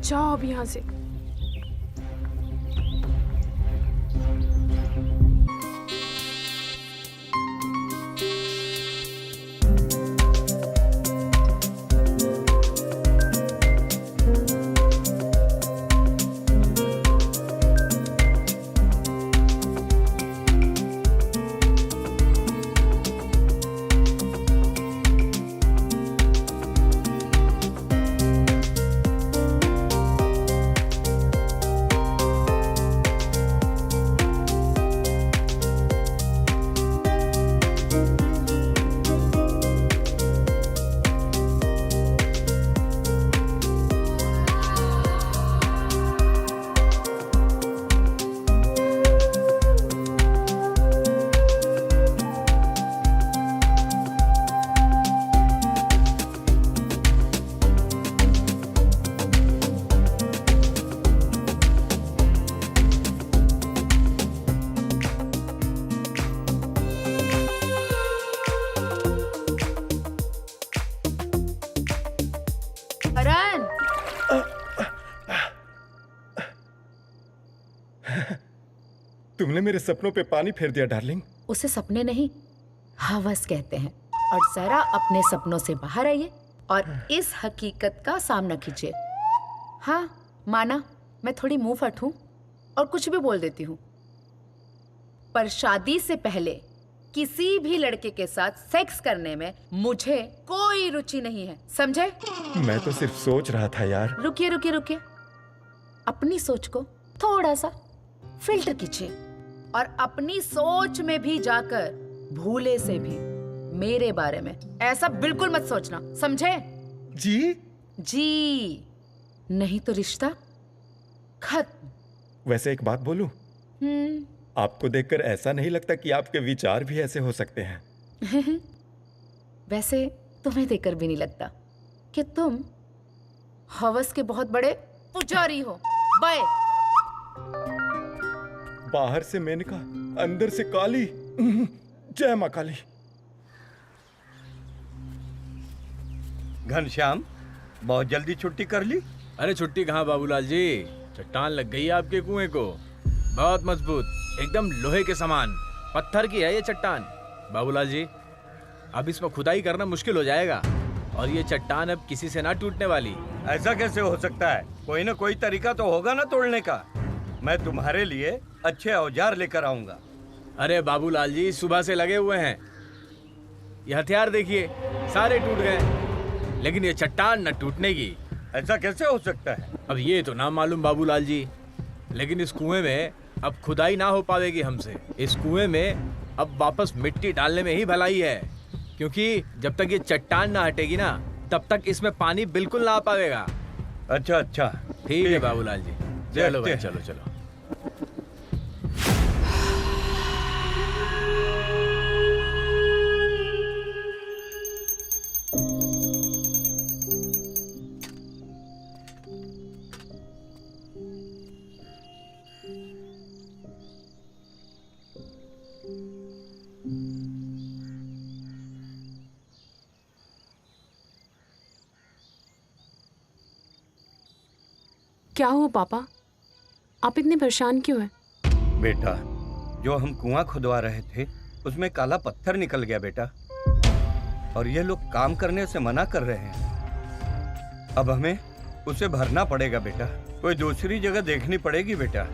जाओ अब यहाँ से। करण, तुमने मेरे सपनों पे पानी फेर दिया डार्लिंग। उसे सपने नहीं, हवस कहते हैं। और जरा अपने सपनों से बाहर आइए और इस हकीकत का सामना कीजिए। हाँ माना, मैं थोड़ी मुंह फट हूं और कुछ भी बोल देती हूँ, पर शादी से पहले किसी भी लड़के के साथ सेक्स करने में मुझे कोई रुचि नहीं है, समझे? मैं तो सिर्फ सोच रहा था यार। रुकिए रुकिए रुकिए, अपनी सोच को थोड़ा सा फिल्टर कीजिए और अपनी सोच में भी जाकर भूले से भी मेरे बारे में ऐसा बिल्कुल मत सोचना, समझे? जी? जी नहीं तो रिश्ता खत्म। वैसे एक बात बोलूं? आपको देखकर ऐसा नहीं लगता कि आपके विचार भी ऐसे हो सकते हैं? वैसे तुम्हें देखकर भी नहीं लगता कि तुम हवस के बहुत बड़े पुजारी हो। बाय। बाहर से मेनका, अंदर से काली। जय मां काली। घनश्याम, बहुत जल्दी छुट्टी कर ली? अरे छुट्टी कहाँ बाबूलाल जी, चट्टान लग गई है आपके कुएं को। बहुत मजबूत, एकदम लोहे के समान। पत्थर की है ये चट्टान। बाबूलाल जी, अब इसमें खुदाई करना मुश्किल हो जाएगा और ये चट्टान अब किसी से ना टूटने वाली। ऐसा कैसे हो सकता है? कोई ना कोई तरीका तो होगा ना तोड़ने का। मैं तुम्हारे लिए अच्छे औजार लेकर आऊंगा। अरे बाबूलाल जी, सुबह से लगे हुए हैं। ये हथियार देखिए, सारे टूट गए, लेकिन ये चट्टान न टूटने की। ऐसा कैसे हो सकता है? अब ये तो ना मालूम बाबूलाल जी, लेकिन इस कुएं में अब खुदाई ना हो पाएगी हमसे। इस कुएं में अब वापस मिट्टी डालने में ही भलाई है, क्योंकि जब तक ये चट्टान ना हटेगी ना तब तक इसमें पानी बिल्कुल ना आ पाएगा। अच्छा अच्छा, ठीक है बाबूलाल जी, चलो भाई, देखते चलो चलो। क्या हुआ पापा, आप इतने परेशान क्यों हैं? बेटा, जो हम कुआं खुदवा रहे थे उसमें काला पत्थर निकल गया बेटा, और ये लोग काम करने से मना कर रहे हैं। अब हमें उसे भरना पड़ेगा बेटा, कोई दूसरी जगह देखनी पड़ेगी बेटा।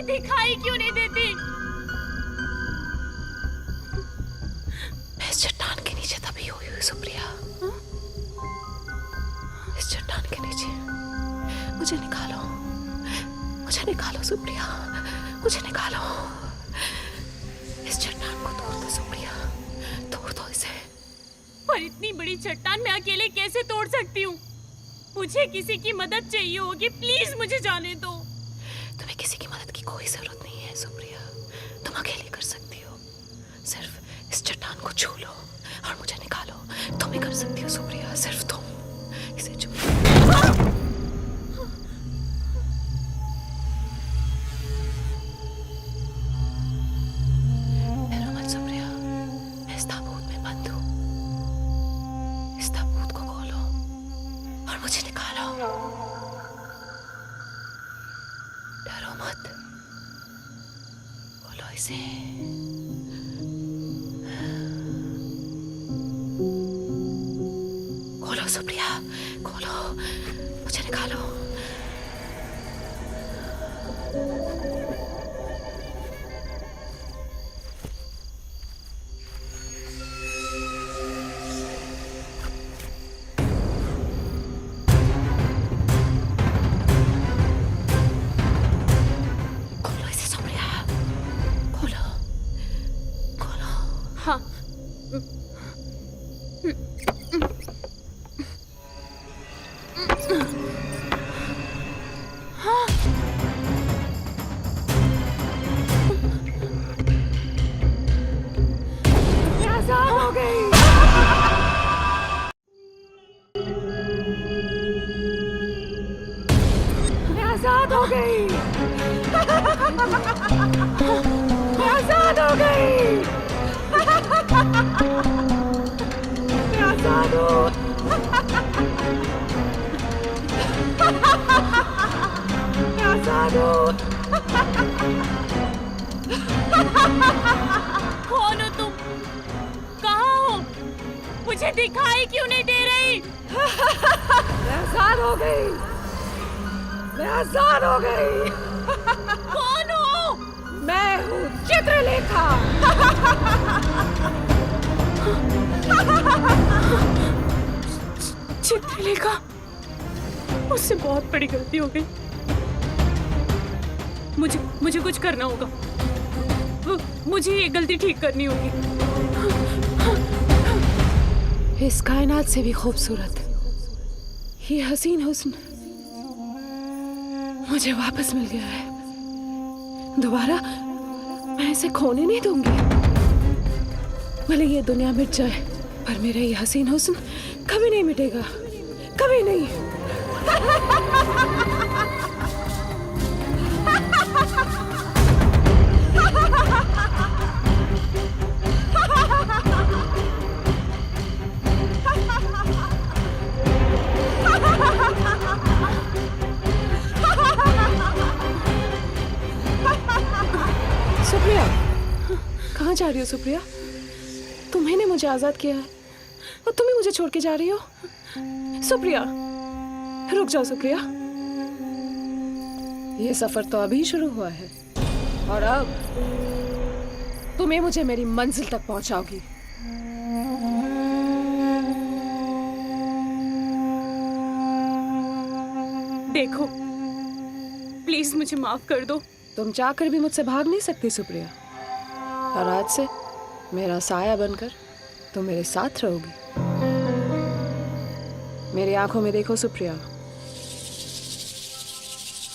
दिखाई क्यों नहीं देती? मैं इस चट्टान के नीचे दबी हुई हूँ सुप्रिया। इस चट्टान के नीचे मुझे निकालो, मुझे निकालो सुप्रिया, मुझे निकालो। इस चट्टान को तोड़ दो सुप्रिया, तोड़ दो इसे। पर इतनी बड़ी चट्टान मैं अकेले कैसे तोड़ सकती हूँ? मुझे किसी की मदद चाहिए होगी, प्लीज मुझे जाने दो। तुम्हें किसी की मदद की कोई जरूरत नहीं है सुप्रिया, तुम अकेले कर सकती हो। सिर्फ इस चट्टान को छू लो और मुझे निकालो। तुम ही कर सकती हो सुप्रिया, सिर्फ तुम इसे छू लो। डरो मत सुप्रिया, मैं इस ताबूत में बंद हूँ। इस ताबूत को खोलो और मुझे निकालो। डरो मत, खोलो इसे। खोलो सुप्रिया, खोलो, मुझे निकालो। खोलो इसे सुप्रिया, खोलो, खोलो। हाँ। हाँ। मैं आजाद हो गई। मैं आजाद हो गई। मैं आजाद हो गई। मैं आजाद हूँ। मैं आजाद हूँ। कौन हो तुम? कहाँ हो? मुझे दिखाई क्यों नहीं दे रही? मैं आजाद हो गई। मैं आजाद हो गई। कौन हो? मैं हूँ चित्रलेखा। चित्रलेखा, मुझसे बहुत बड़ी गलती हो गई। मुझे कुछ करना होगा। मुझे ये गलती ठीक करनी होगी। इस कायनात से भी खूबसूरत ये हसीन हुस्न मुझे वापस मिल गया है। दोबारा मैं इसे खोने नहीं दूंगी। भले ये दुनिया मिट जाए, पर मेरा ये हसीन हुस्न कभी नहीं मिटेगा, कभी नहीं। सुप्रिया, कहाँ जा रही हो सुप्रिया? तुम्ही ने मुझे आजाद किया है और तुम ही मुझे छोड़ के जा रही हो। सुप्रिया, रुक जाओ सुप्रिया। ये सफर तो अभी शुरू हुआ है और अब तुम्हें मुझे मेरी मंजिल तक पहुंचाओगी। देखो, प्लीज मुझे माफ कर दो। तुम चाहकर भी मुझसे भाग नहीं सकती सुप्रिया, और आज से मेरा साया बनकर तुम मेरे साथ रहोगी। मेरी आंखों में देखो सुप्रिया,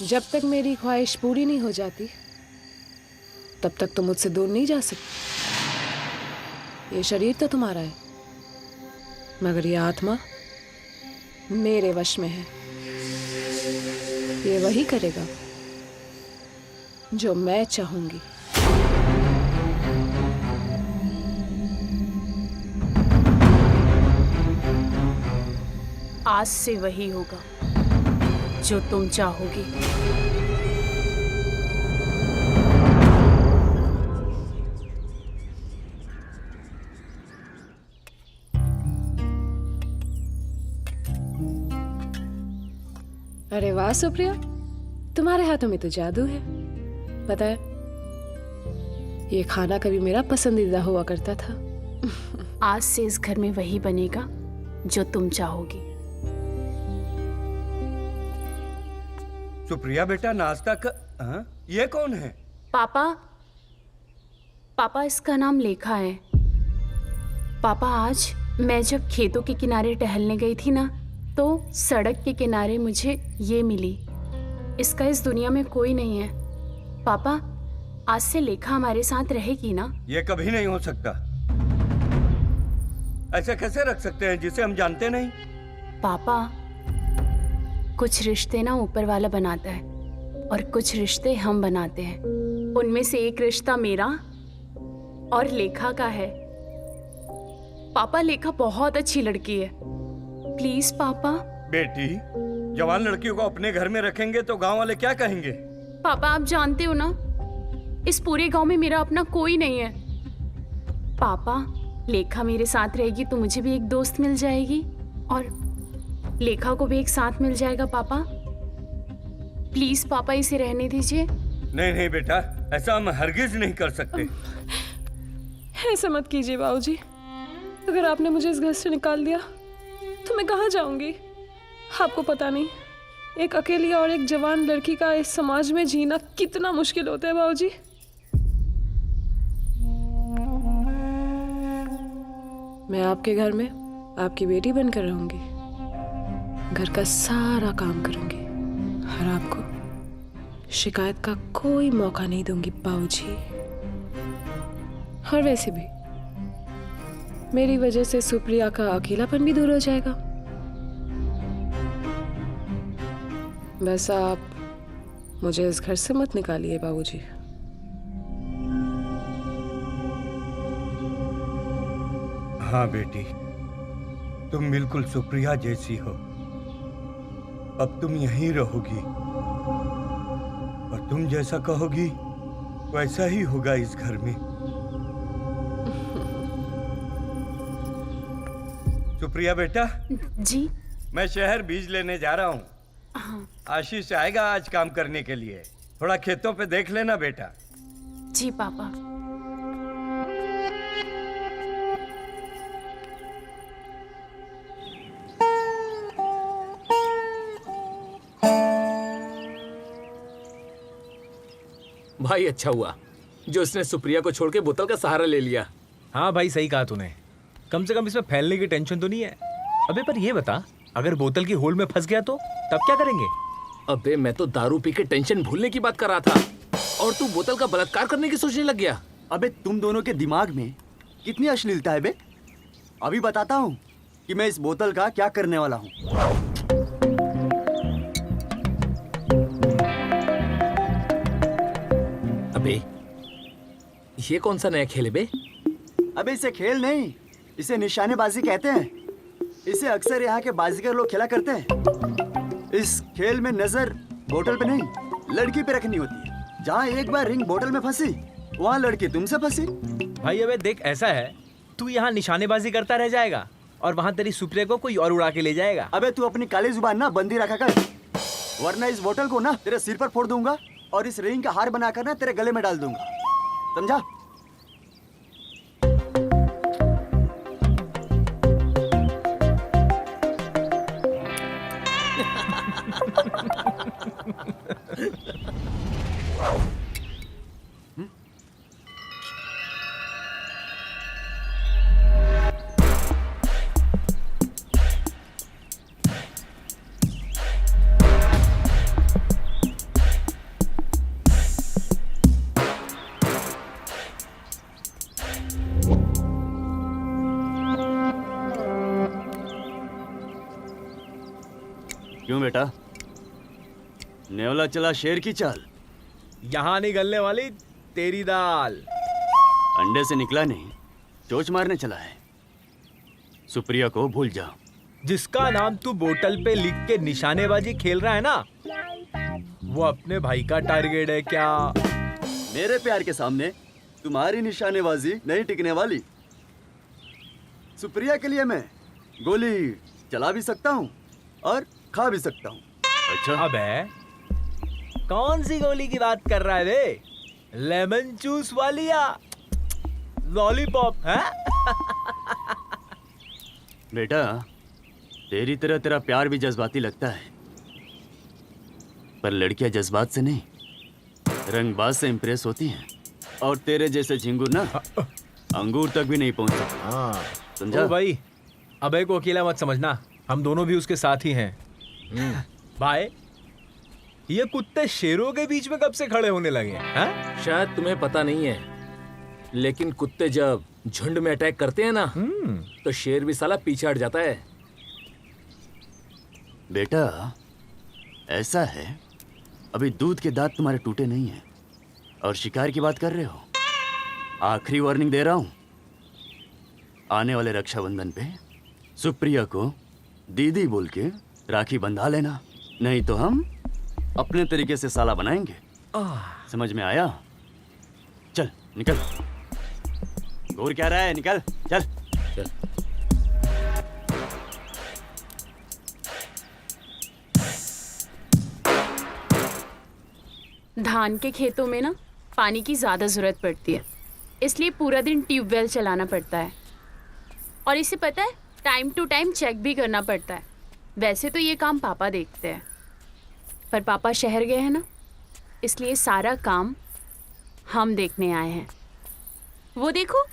जब तक मेरी ख्वाहिश पूरी नहीं हो जाती तब तक तुम मुझसे दूर नहीं जा सकती। ये शरीर तो तुम्हारा है, मगर ये आत्मा मेरे वश में है। ये वही करेगा जो मैं चाहूंगी। आज से वही होगा जो तुम चाहोगी। अरे वाह सुप्रिया, तुम्हारे हाथों में तो जादू है। पता है, ये खाना कभी मेरा पसंदीदा हुआ करता था। आज से इस घर में वही बनेगा जो तुम चाहोगी। सुप्रिया बेटा, नाश्ता कर। हाँ? ये कौन है? पापा, पापा इसका नाम लेखा है। पापा, आज मैं जब खेतों के किनारे टहलने गई थी ना, तो सड़क के किनारे मुझे ये मिली। इसका इस दुनिया में कोई नहीं है। पापा, आज से लेखा हमारे साथ रहेगी ना? ये कभी नहीं हो सकता। ऐसा कैसे रख सकते हैं जिसे हम जानते नहीं? पापा, कुछ रिश्ते ना ऊपर वाला बनाता है और कुछ रिश्ते हम बनाते हैं। उनमें से एक रिश्ता मेरा और लेखा का है। पापा, लेखा बहुत अच्छी लड़की है। प्लीज पापा। बेटी, जवान लड़कियों को अपने घर में रखेंगे तो गांव वाले क्या कहेंगे? पापा, आप जानते हो ना, इस पूरे गांव में मेरा अपना कोई नहीं है। पापा, लेखा मेरे साथ रहेगी तो मुझे भी एक दोस्त मिल जाएगी और लेखा को भी एक साथ मिल जाएगा। पापा प्लीज पापा, इसे रहने दीजिए। नहीं नहीं बेटा, ऐसा हम हरगिज नहीं कर सकते। ऐसा मत कीजिए बाबूजी। अगर आपने मुझे इस घर से निकाल दिया तो मैं कहाँ जाऊंगी? आपको पता नहीं, एक अकेली और एक जवान लड़की का इस समाज में जीना कितना मुश्किल होता है बाबूजी। मैं आपके घर में आपकी बेटी बनकर रहूंगी, घर का सारा काम करूंगी और आपको शिकायत का कोई मौका नहीं दूंगी बाबूजी। और वैसे भी मेरी वजह से सुप्रिया का अकेलापन भी दूर हो जाएगा। बस आप मुझे इस घर से मत निकालिए बाबूजी। हाँ बेटी, तुम बिल्कुल सुप्रिया जैसी हो। अब तुम यहीं रहोगी और तुम जैसा कहोगी वैसा ही होगा इस घर में। सुप्रिया बेटा। जी। मैं शहर बीज लेने जा रहा हूँ। हाँ। आशीष आएगा आज काम करने के लिए। थोड़ा खेतों पे देख लेना बेटा। जी पापा। भाई अच्छा हुआ जो उसने सुप्रिया को छोड़ के बोतल का सहारा ले लिया। हाँ भाई, सही कहा तूने। कम से कम इसमें फैलने की टेंशन तो नहीं है। अबे पर ये बता, अगर बोतल की होल में फंस गया तो तब क्या करेंगे? अबे मैं तो दारू पी के टेंशन भूलने की बात कर रहा था और तू बोतल का बलात्कार करने की सोचने लग गया। अबे तुम दोनों के दिमाग में कितनी अश्लीलता है बे। अभी बताता हूँ कि मैं इस बोतल का क्या करने वाला हूँ। अबे ये कौन सा नया खेल है बे? अबे इसे खेल नहीं, इसे निशानेबाजी कहते हैं। इसे अक्सर यहाँ के बाजीगर लोग खेला करते हैं। इस खेल में नजर बोतल पे नहीं, लड़की पे रखनी होती है। जहाँ एक बार रिंग बोतल में फंसी, वहाँ लड़की तुमसे फंसी। भाई अबे देख, ऐसा है, तू यहाँ निशानेबाजी करता रह जाएगा और वहाँ तेरी सुप्रिया को कोई और उड़ा के ले जाएगा। अबे तू अपनी काली जुबान ना बंदी रखा कर, वरना इस बोतल को ना तेरे सिर पर फोड़ दूंगा और इस रिंग का हार बनाकर ना तेरे गले में डाल दूंगा, समझा? क्यों बेटा, नेवला चला शेर की चाल? यहाँ नहीं गलने वाली तेरी दाल। अंडे से निकला नहीं, चोंच मारने चला है। सुप्रिया को भूल जा। जिसका नाम तू बोतल पे लिख के निशानेबाजी खेल रहा है ना, वो अपने भाई का टारगेट है क्या? मेरे प्यार के सामने तुम्हारी निशानेबाजी नहीं टिकने वाली। सुप्रिया के लिए मैं गोली चला भी सकता हूँ और खा भी सकता हूँ। अच्छा, अबे कौन सी गोली की बात कर रहा है बे? लेमन जूस वालिया लॉलीपॉप है। बेटा, तेरी तरह तेरा प्यार भी जज्बाती लगता है, पर लड़कियां जज्बात से नहीं, रंगबाज से इंप्रेस होती हैं। और तेरे जैसे झिंगुर ना अंगूर तक भी नहीं पहुंच सकते। हाँ समझा? ओ भाई, अबे को अकेला मत समझना, हम दोनों भी उसके साथ ही हैं। भाई, ये कुत्ते शेरों के बीच में कब से खड़े होने लगे हैं? शायद तुम्हें पता नहीं है, लेकिन कुत्ते जब झुंड में अटैक करते हैं ना, तो शेर भी साला पीछे हट जाता है। बेटा, ऐसा है, अभी दूध के दांत तुम्हारे टूटे नहीं हैं और शिकार की बात कर रहे हो। आखिरी वार्निंग दे रहा हूं, आने वाले रक्षाबंधन पे सुप्रिया को दीदी बोल के राखी बंधा लेना, नहीं तो हम अपने तरीके से साला बनाएंगे। समझ में आया? चल निकल, घूर क्या रहा है, निकल चल चल। धान के खेतों में ना पानी की ज़्यादा ज़रूरत पड़ती है, इसलिए पूरा दिन ट्यूबवेल चलाना पड़ता है। और इसे पता है, टाइम टू टाइम चेक भी करना पड़ता है। वैसे तो ये काम पापा देखते हैं, पर पापा शहर गए हैं ना, इसलिए सारा काम हम देखने आए हैं। वो देखो,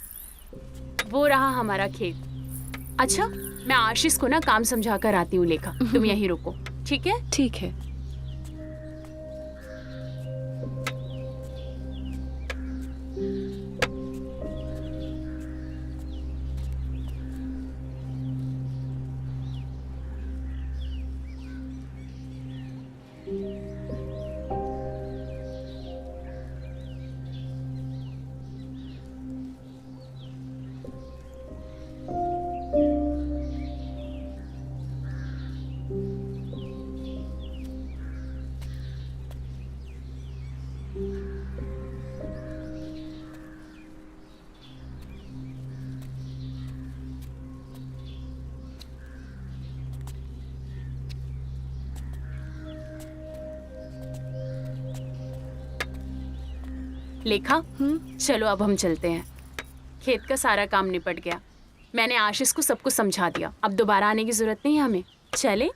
वो रहा हमारा खेत। अच्छा, मैं आशीष को ना काम समझा कर आती हूँ। लेखा, तुम यहीं रुको, ठीक है? ठीक है। लेखा, चलो अब हम चलते हैं। खेत का सारा काम निपट गया। मैंने आशीष को सब कुछ समझा दिया, अब दोबारा आने की जरूरत नहीं है हमें। चले?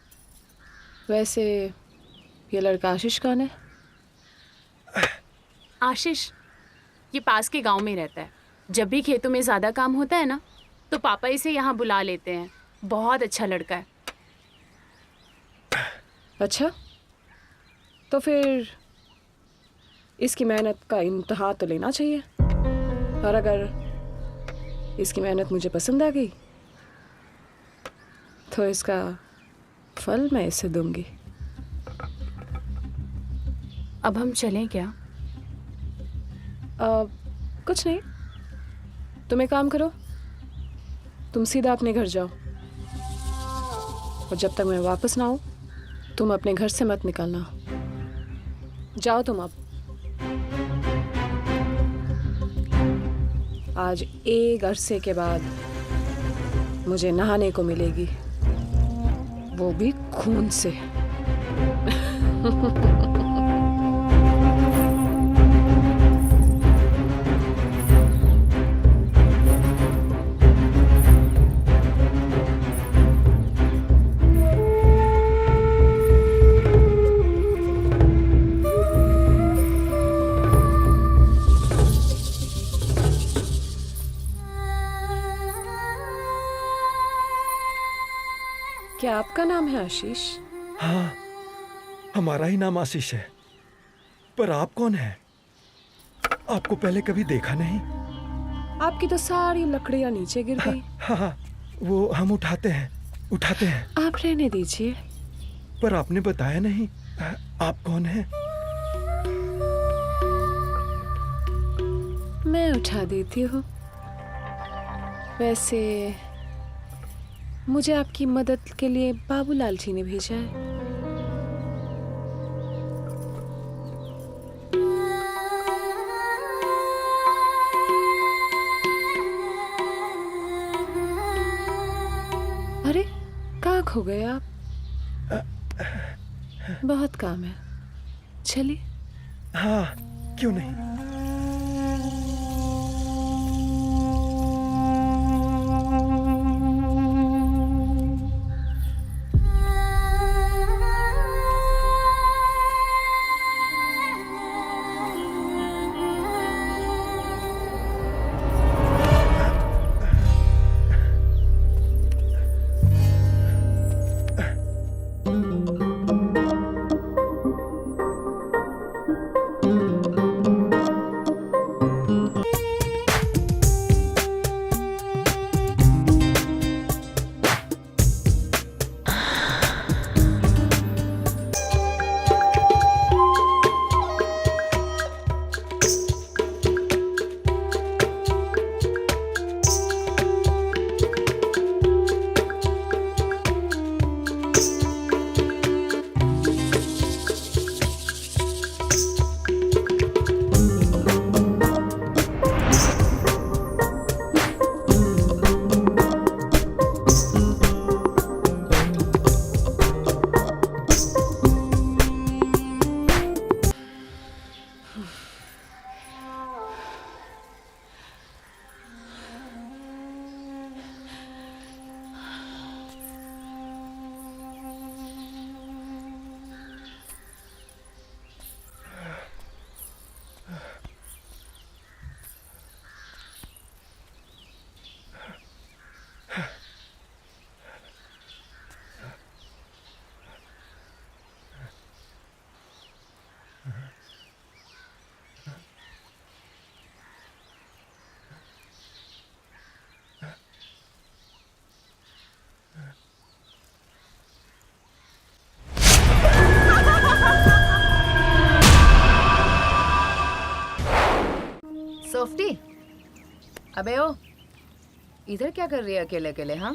वैसे ये लड़का आशीष कौन है? आशीष ये पास के गांव में रहता है। जब भी खेतों में ज़्यादा काम होता है ना, तो पापा इसे यहाँ बुला लेते हैं। बहुत अच्छा लड़का है। अच्छा, तो फिर इसकी मेहनत का इम्तिहान तो लेना चाहिए, और अगर इसकी मेहनत मुझे पसंद आ गई तो इसका फल मैं इसे दूंगी। अब हम चलें क्या? कुछ नहीं, तुम एक काम करो, तुम सीधा अपने घर जाओ, और जब तक मैं वापस ना आऊं तुम अपने घर से मत निकलना। जाओ तुम अब। आज एक अरसे के बाद मुझे नहाने को मिलेगी, वो भी खून से। क्या आपका नाम है आशीष? हाँ, हमारा ही नाम आशीष है। पर आप कौन हैं? आपको पहले कभी देखा नहीं। आपकी तो सारी लकड़ियां नीचे गिर गई। हाँ, वो हम उठाते हैं। आप रहने दीजिए। पर आपने बताया नहीं, आप कौन हैं? मैं उठा देती हूँ। वैसे मुझे आपकी मदद के लिए बाबूलाल जी ने भेजा है। अरे, कहाँ खो गए आप? बहुत काम है, चलिए। हाँ, क्यों नहीं। सोफ्टी, अबे ओ, इधर क्या कर रही है अकेले अकेले? हाँ,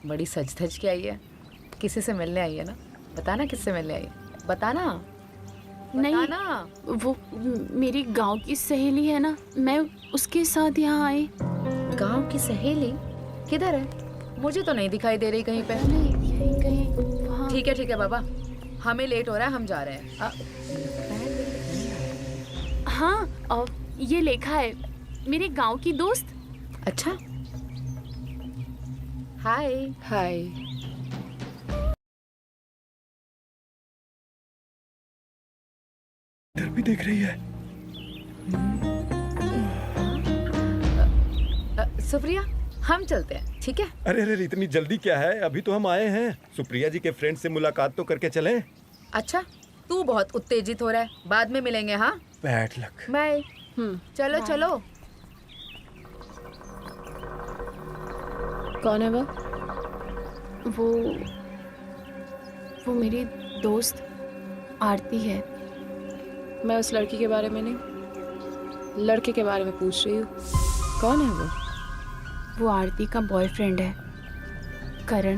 बड़ी सज धज के आई है। किसी से मिलने आई है ना? बताना किससे मिलने आई है, बताना। नहीं, वो मेरी गांव की सहेली है ना, मैं उसके साथ यहाँ आई। गांव की सहेली? किधर है? मुझे तो नहीं दिखाई दे रही कहीं पे। नहीं, कहीं। ठीक है बाबा, हमें लेट हो रहा है, हम जा रहे हैं। हाँ, और ये लेखा है मेरे गांव की दोस्त। अच्छा, हाय। हाय। इधर भी देख रही है। सुप्रिया, हम चलते हैं, ठीक है? अरे इतनी जल्दी क्या है, अभी तो हम आए हैं। सुप्रिया जी के फ्रेंड से मुलाकात तो करके चलें। अच्छा, तू बहुत उत्तेजित हो रहा है, बाद में मिलेंगे। हाँ, बैड लक। बाय। चलो चलो। कौन है वो? वो मेरी दोस्त आरती है। मैं उस लड़की के बारे में नहीं, लड़के के बारे में पूछ रही हूँ। कौन है वो? वो आरती का बॉयफ्रेंड है, करण।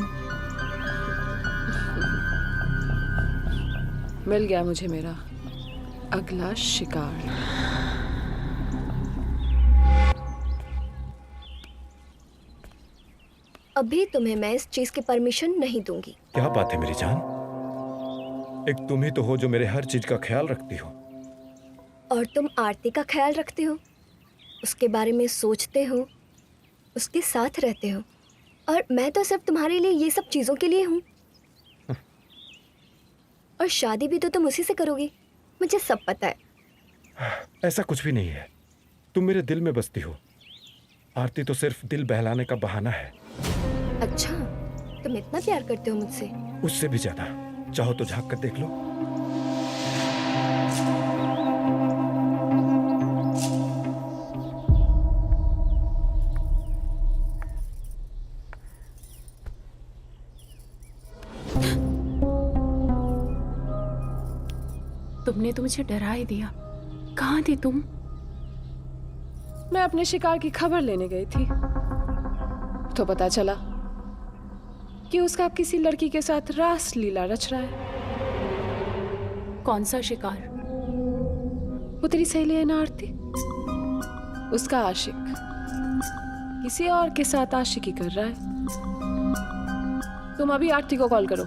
मिल गया मुझे मेरा अगला शिकार। अभी तुम्हें मैं इस चीज की परमिशन नहीं दूंगी। क्या बात है मेरी जान, एक तुम ही तो हो जो मेरे हर चीज का ख्याल रखती हो। और तुम आरती का ख्याल रखते हो, उसके बारे में सोचते हो, उसके साथ रहते हो, और मैं तो सिर्फ तुम्हारे लिए ये सब चीजों के लिए हूँ। और शादी भी तो तुम उसी से करोगी, मुझे सब पता है। ऐसा कुछ भी नहीं है, तुम मेरे दिल में बसती हो। आरती तो सिर्फ दिल बहलाने का बहाना है। अच्छा, तुम इतना प्यार करते हो मुझसे? उससे भी ज्यादा। चाहो तो झांक कर देख लो। तुमने तो मुझे डरा ही दिया। कहाँ थी तुम? मैं अपने शिकार की खबर लेने गई थी, तो पता चला कि उसका किसी लड़की के साथ रास लीला रच रहा है। कौन सा शिकार? वो तेरी सहेली है ना आरती, उसका आशिक किसी और के साथ आशिकी कर रहा है। तुम अभी आरती को कॉल करो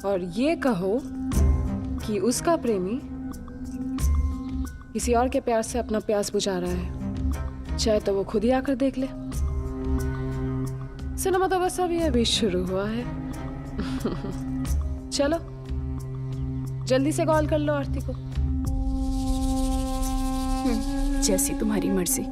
और ये कहो कि उसका प्रेमी किसी और के प्यार से अपना प्यास बुझा रहा है, चाहे तो वो खुद ही आकर देख ले। सिनेमा तो बस अभी अभी शुरू हुआ है। चलो जल्दी से कॉल कर लो आरती को। जैसी तुम्हारी मर्जी।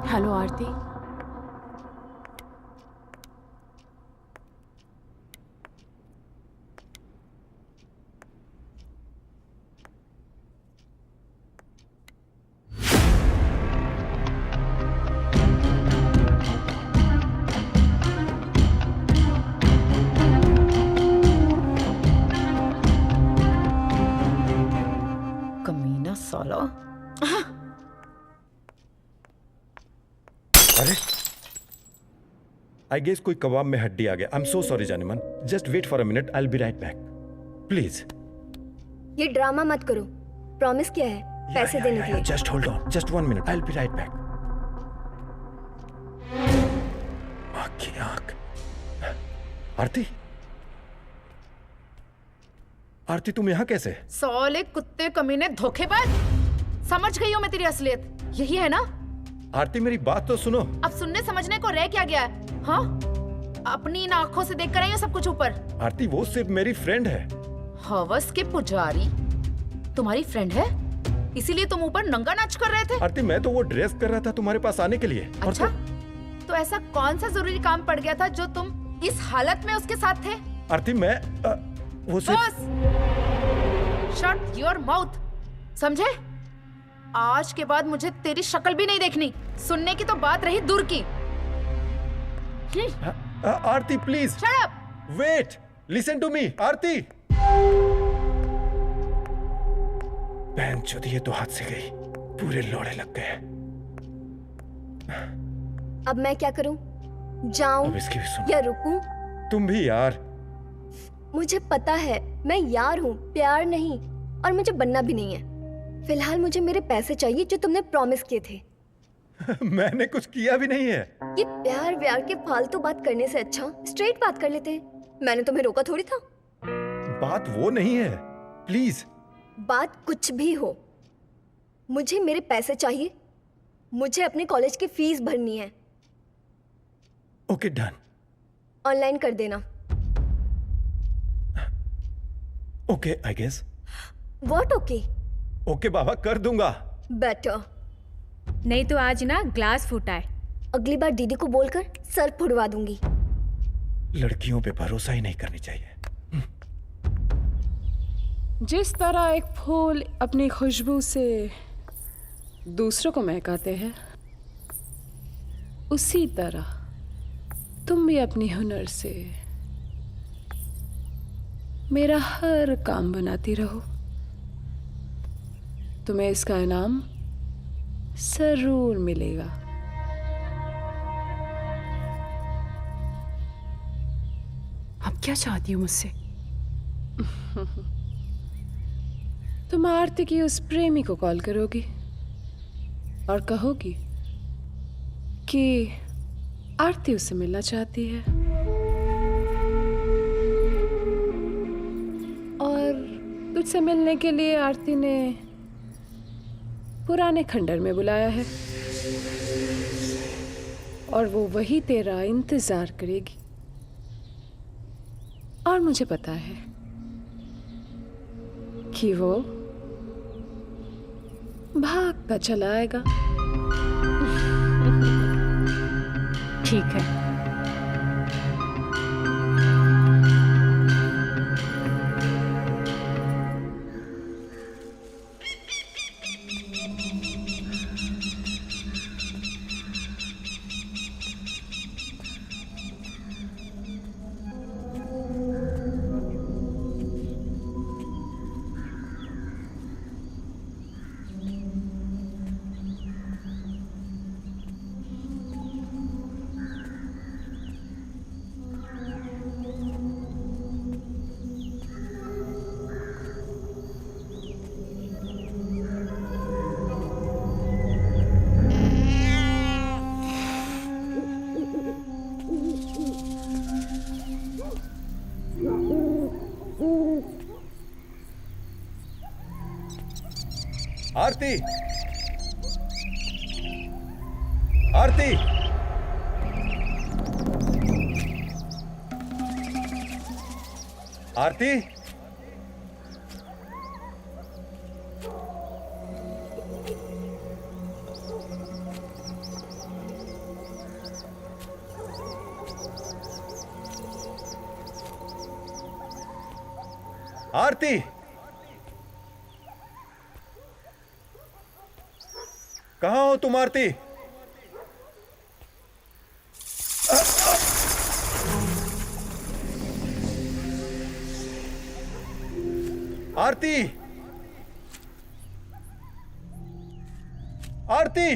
हेलो आरती। कमीना साला। अरे आई गेस कोई कबाब में हड्डी आ गया। आई एम सो सॉरी जानेमन, just wait for a minute, I will be right back please. ये ड्रामा मत करो, प्रॉमिस किया है पैसे देने के लिए। Just hold on, just 1 minute, I will be right back. आंख आरती, आरती तुम यहाँ कैसे? साले कुत्ते कमीने धोखेबाज, समझ गई हूँ मैं तेरी असलियत, यही है ना? आरती मेरी बात तो सुनो। अब सुनने समझने को रह क्या गया है? हाँ, अपनी इन आंखों से देख कर आई हो सब कुछ ऊपर। आरती वो सिर्फ मेरी फ्रेंड है। हवस के पुजारी तुम्हारी फ्रेंड है, इसीलिए तुम ऊपर नंगा नाच कर रहे थे? आरती मैं तो वो ड्रेस कर रहा था तुम्हारे पास आने के लिए। अच्छा, तो ऐसा कौन सा जरूरी काम पड़ गया था जो तुम इस हालत में उसके साथ थे? आरती मैं वो सिर्फ... शट योर माउथ, समझे? आज के बाद मुझे तेरी शक्ल भी नहीं देखनी। सुनने की तो बात रही दूर की। Aarti please Shut up! Wait, listen to me. Aarti, बहन चोदी, ये तो हाथ से गई, पूरे लोड़े लग गए। अब मैं क्या करूं? जाऊं अब इसकी भी सुन। या रुकूं? तुम भी यार। मुझे पता है मैं यार हूँ, प्यार नहीं, और मुझे बनना भी नहीं है। फिलहाल मुझे मेरे पैसे चाहिए जो तुमने प्रॉमिस किए थे। मैंने कुछ किया भी नहीं है। ये प्यार व्यार के फालतू बात करने से अच्छा स्ट्रेट बात कर लेते। मैंने तुम्हें रोका थोड़ी था। बात वो नहीं है, प्लीज। बात कुछ भी हो, मुझे मेरे पैसे चाहिए। मुझे अपने कॉलेज की फीस भरनी है। Okay done. ऑनलाइन कर देना। Okay I guess. What okay? Okay बाबा, कर दूंगा। बेटर। नहीं तो आज ना ग्लास फूटा है। अगली बार दीदी को बोलकर सर फुड़वा दूंगी। लड़कियों पे भरोसा ही नहीं करनी चाहिए। जिस तरह एक फूल अपनी खुशबू से दूसरों को महकाते हैं, उसी तरह तुम भी अपनी हुनर से मेरा हर काम बनाती रहो। तुम्हें इसका इनाम जरूर मिलेगा। अब क्या चाहती हो मुझसे? तुम आरती की उस प्रेमी को कॉल करोगी और कहोगी कि आरती उससे मिलना चाहती है, और तुझसे मिलने के लिए आरती ने पुराने खंडर में बुलाया है, और वो वही तेरा इंतजार करेगी। और मुझे पता है कि वो भाग कर चला आएगा। ठीक है। आरती, आरती, आरती, आरती, कहाँ हो तुम आरती? आरती, आरती,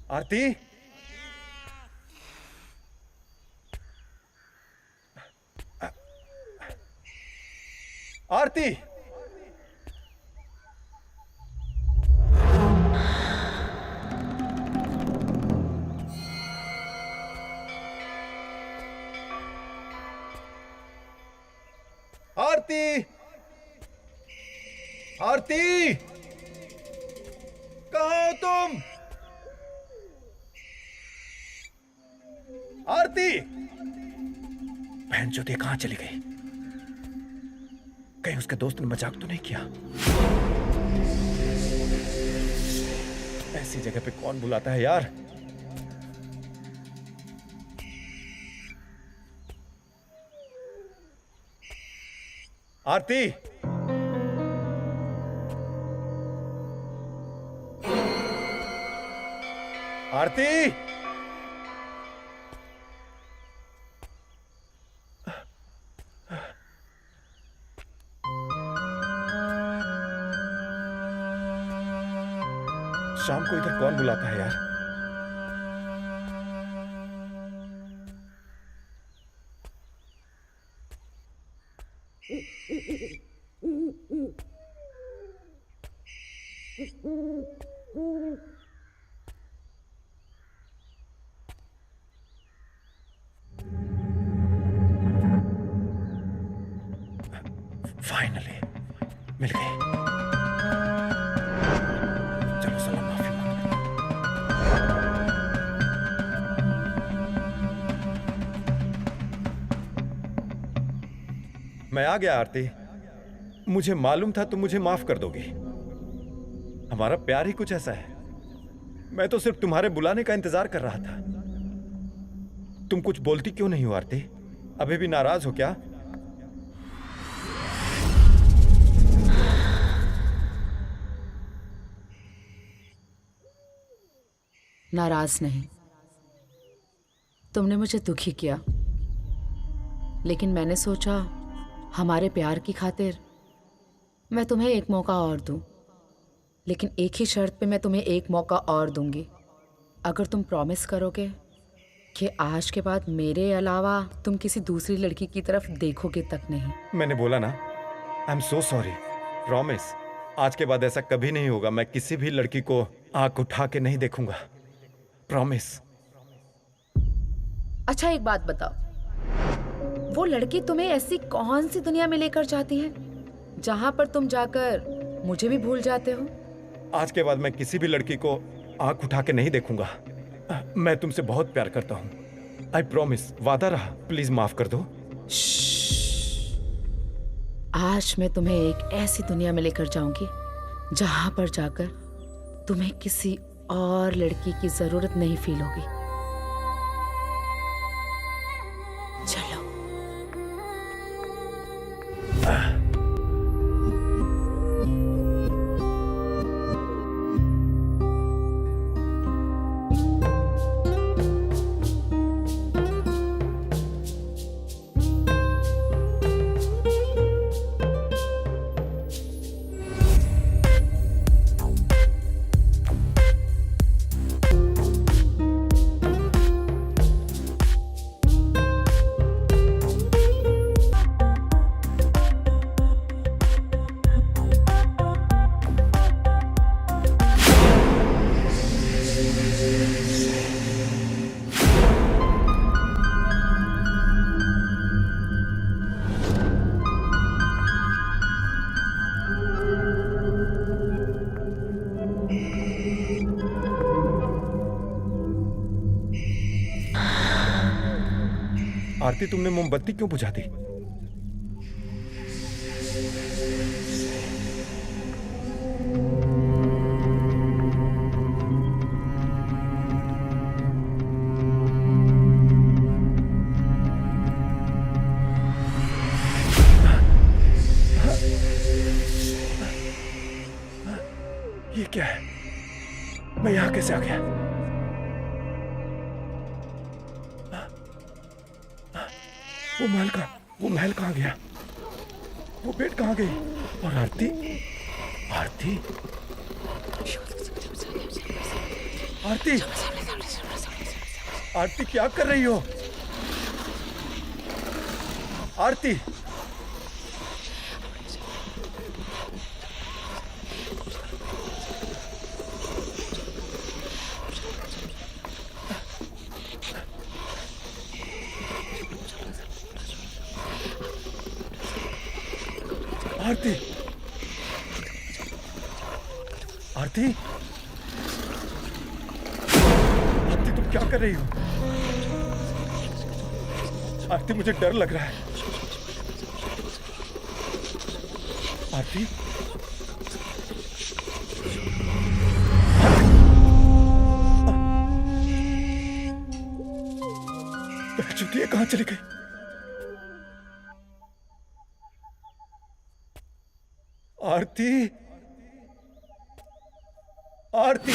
आरती, आरती, आरती, आरती, कहाँ हो तुम? आरती, बहन चोदी कहाँ चली गई? कहीं उसके दोस्त ने मजाक तो नहीं किया? ऐसी जगह पे कौन बुलाता है यार? आरती, आरती, शाम को इधर कौन बुलाता है यार? फाइनली मिल गई। चलो सलाम, माफी मांगो। मैं आ गया आरती। मुझे मालूम था तुम मुझे माफ कर दोगी। हमारा प्यार ही कुछ ऐसा है। मैं तो सिर्फ तुम्हारे बुलाने का इंतजार कर रहा था। तुम कुछ बोलती क्यों नहीं हो आरती? अभी भी नाराज हो क्या? नाराज नहीं, तुमने मुझे दुखी किया, लेकिन मैंने सोचा हमारे प्यार की खातिर मैं तुम्हें एक मौका और दूं। लेकिन एक ही शर्त पे मैं तुम्हें एक मौका और दूंगी। अगर तुम प्रॉमिस करोगे कि आज के बाद मेरे अलावा तुम किसी दूसरी लड़की की तरफ देखोगे तक नहीं। मैंने बोला ना, आई एम सो सॉरी। प्रॉमिस, आज के बाद ऐसा कभी नहीं होगा। मैं किसी भी लड़की को आंख उठा के नहीं देखूंगा। प्रॉमिस। अच्छा एक बात बताओ, वो लड़की तुम्हें ऐसी कौन सी दुनिया में लेकर जाती है जहां पर तुम जाकर मुझे भी भूल जाते हो? आज के बाद मैं किसी भी लड़की को आंख उठा के नहीं देखूंगा। मैं तुमसे बहुत प्यार करता हूं। आई प्रॉमिस, वादा रहा। प्लीज माफ कर दो। आज मैं तुम्हें एक ऐसी दुनिया में लेकर जाऊंगी जहां पर जाकर तुम्हें किसी और लड़की की जरूरत नहीं फील होगी। चलो। आरती, तुमने मोमबत्ती क्यों बुझा दी? ये क्या है? मैं यहां कैसे आ गया? वो महल कहाँ गया? वो बेट कहाँ गई? और आरती? आरती? आरती? आरती क्या कर रही हो? आरती? आरती? आरती? आरती, तुम क्या कर रही हो? आरती, मुझे डर लग रहा है। आरती? चुतिया कहाँ चली गई? आरती, आरती।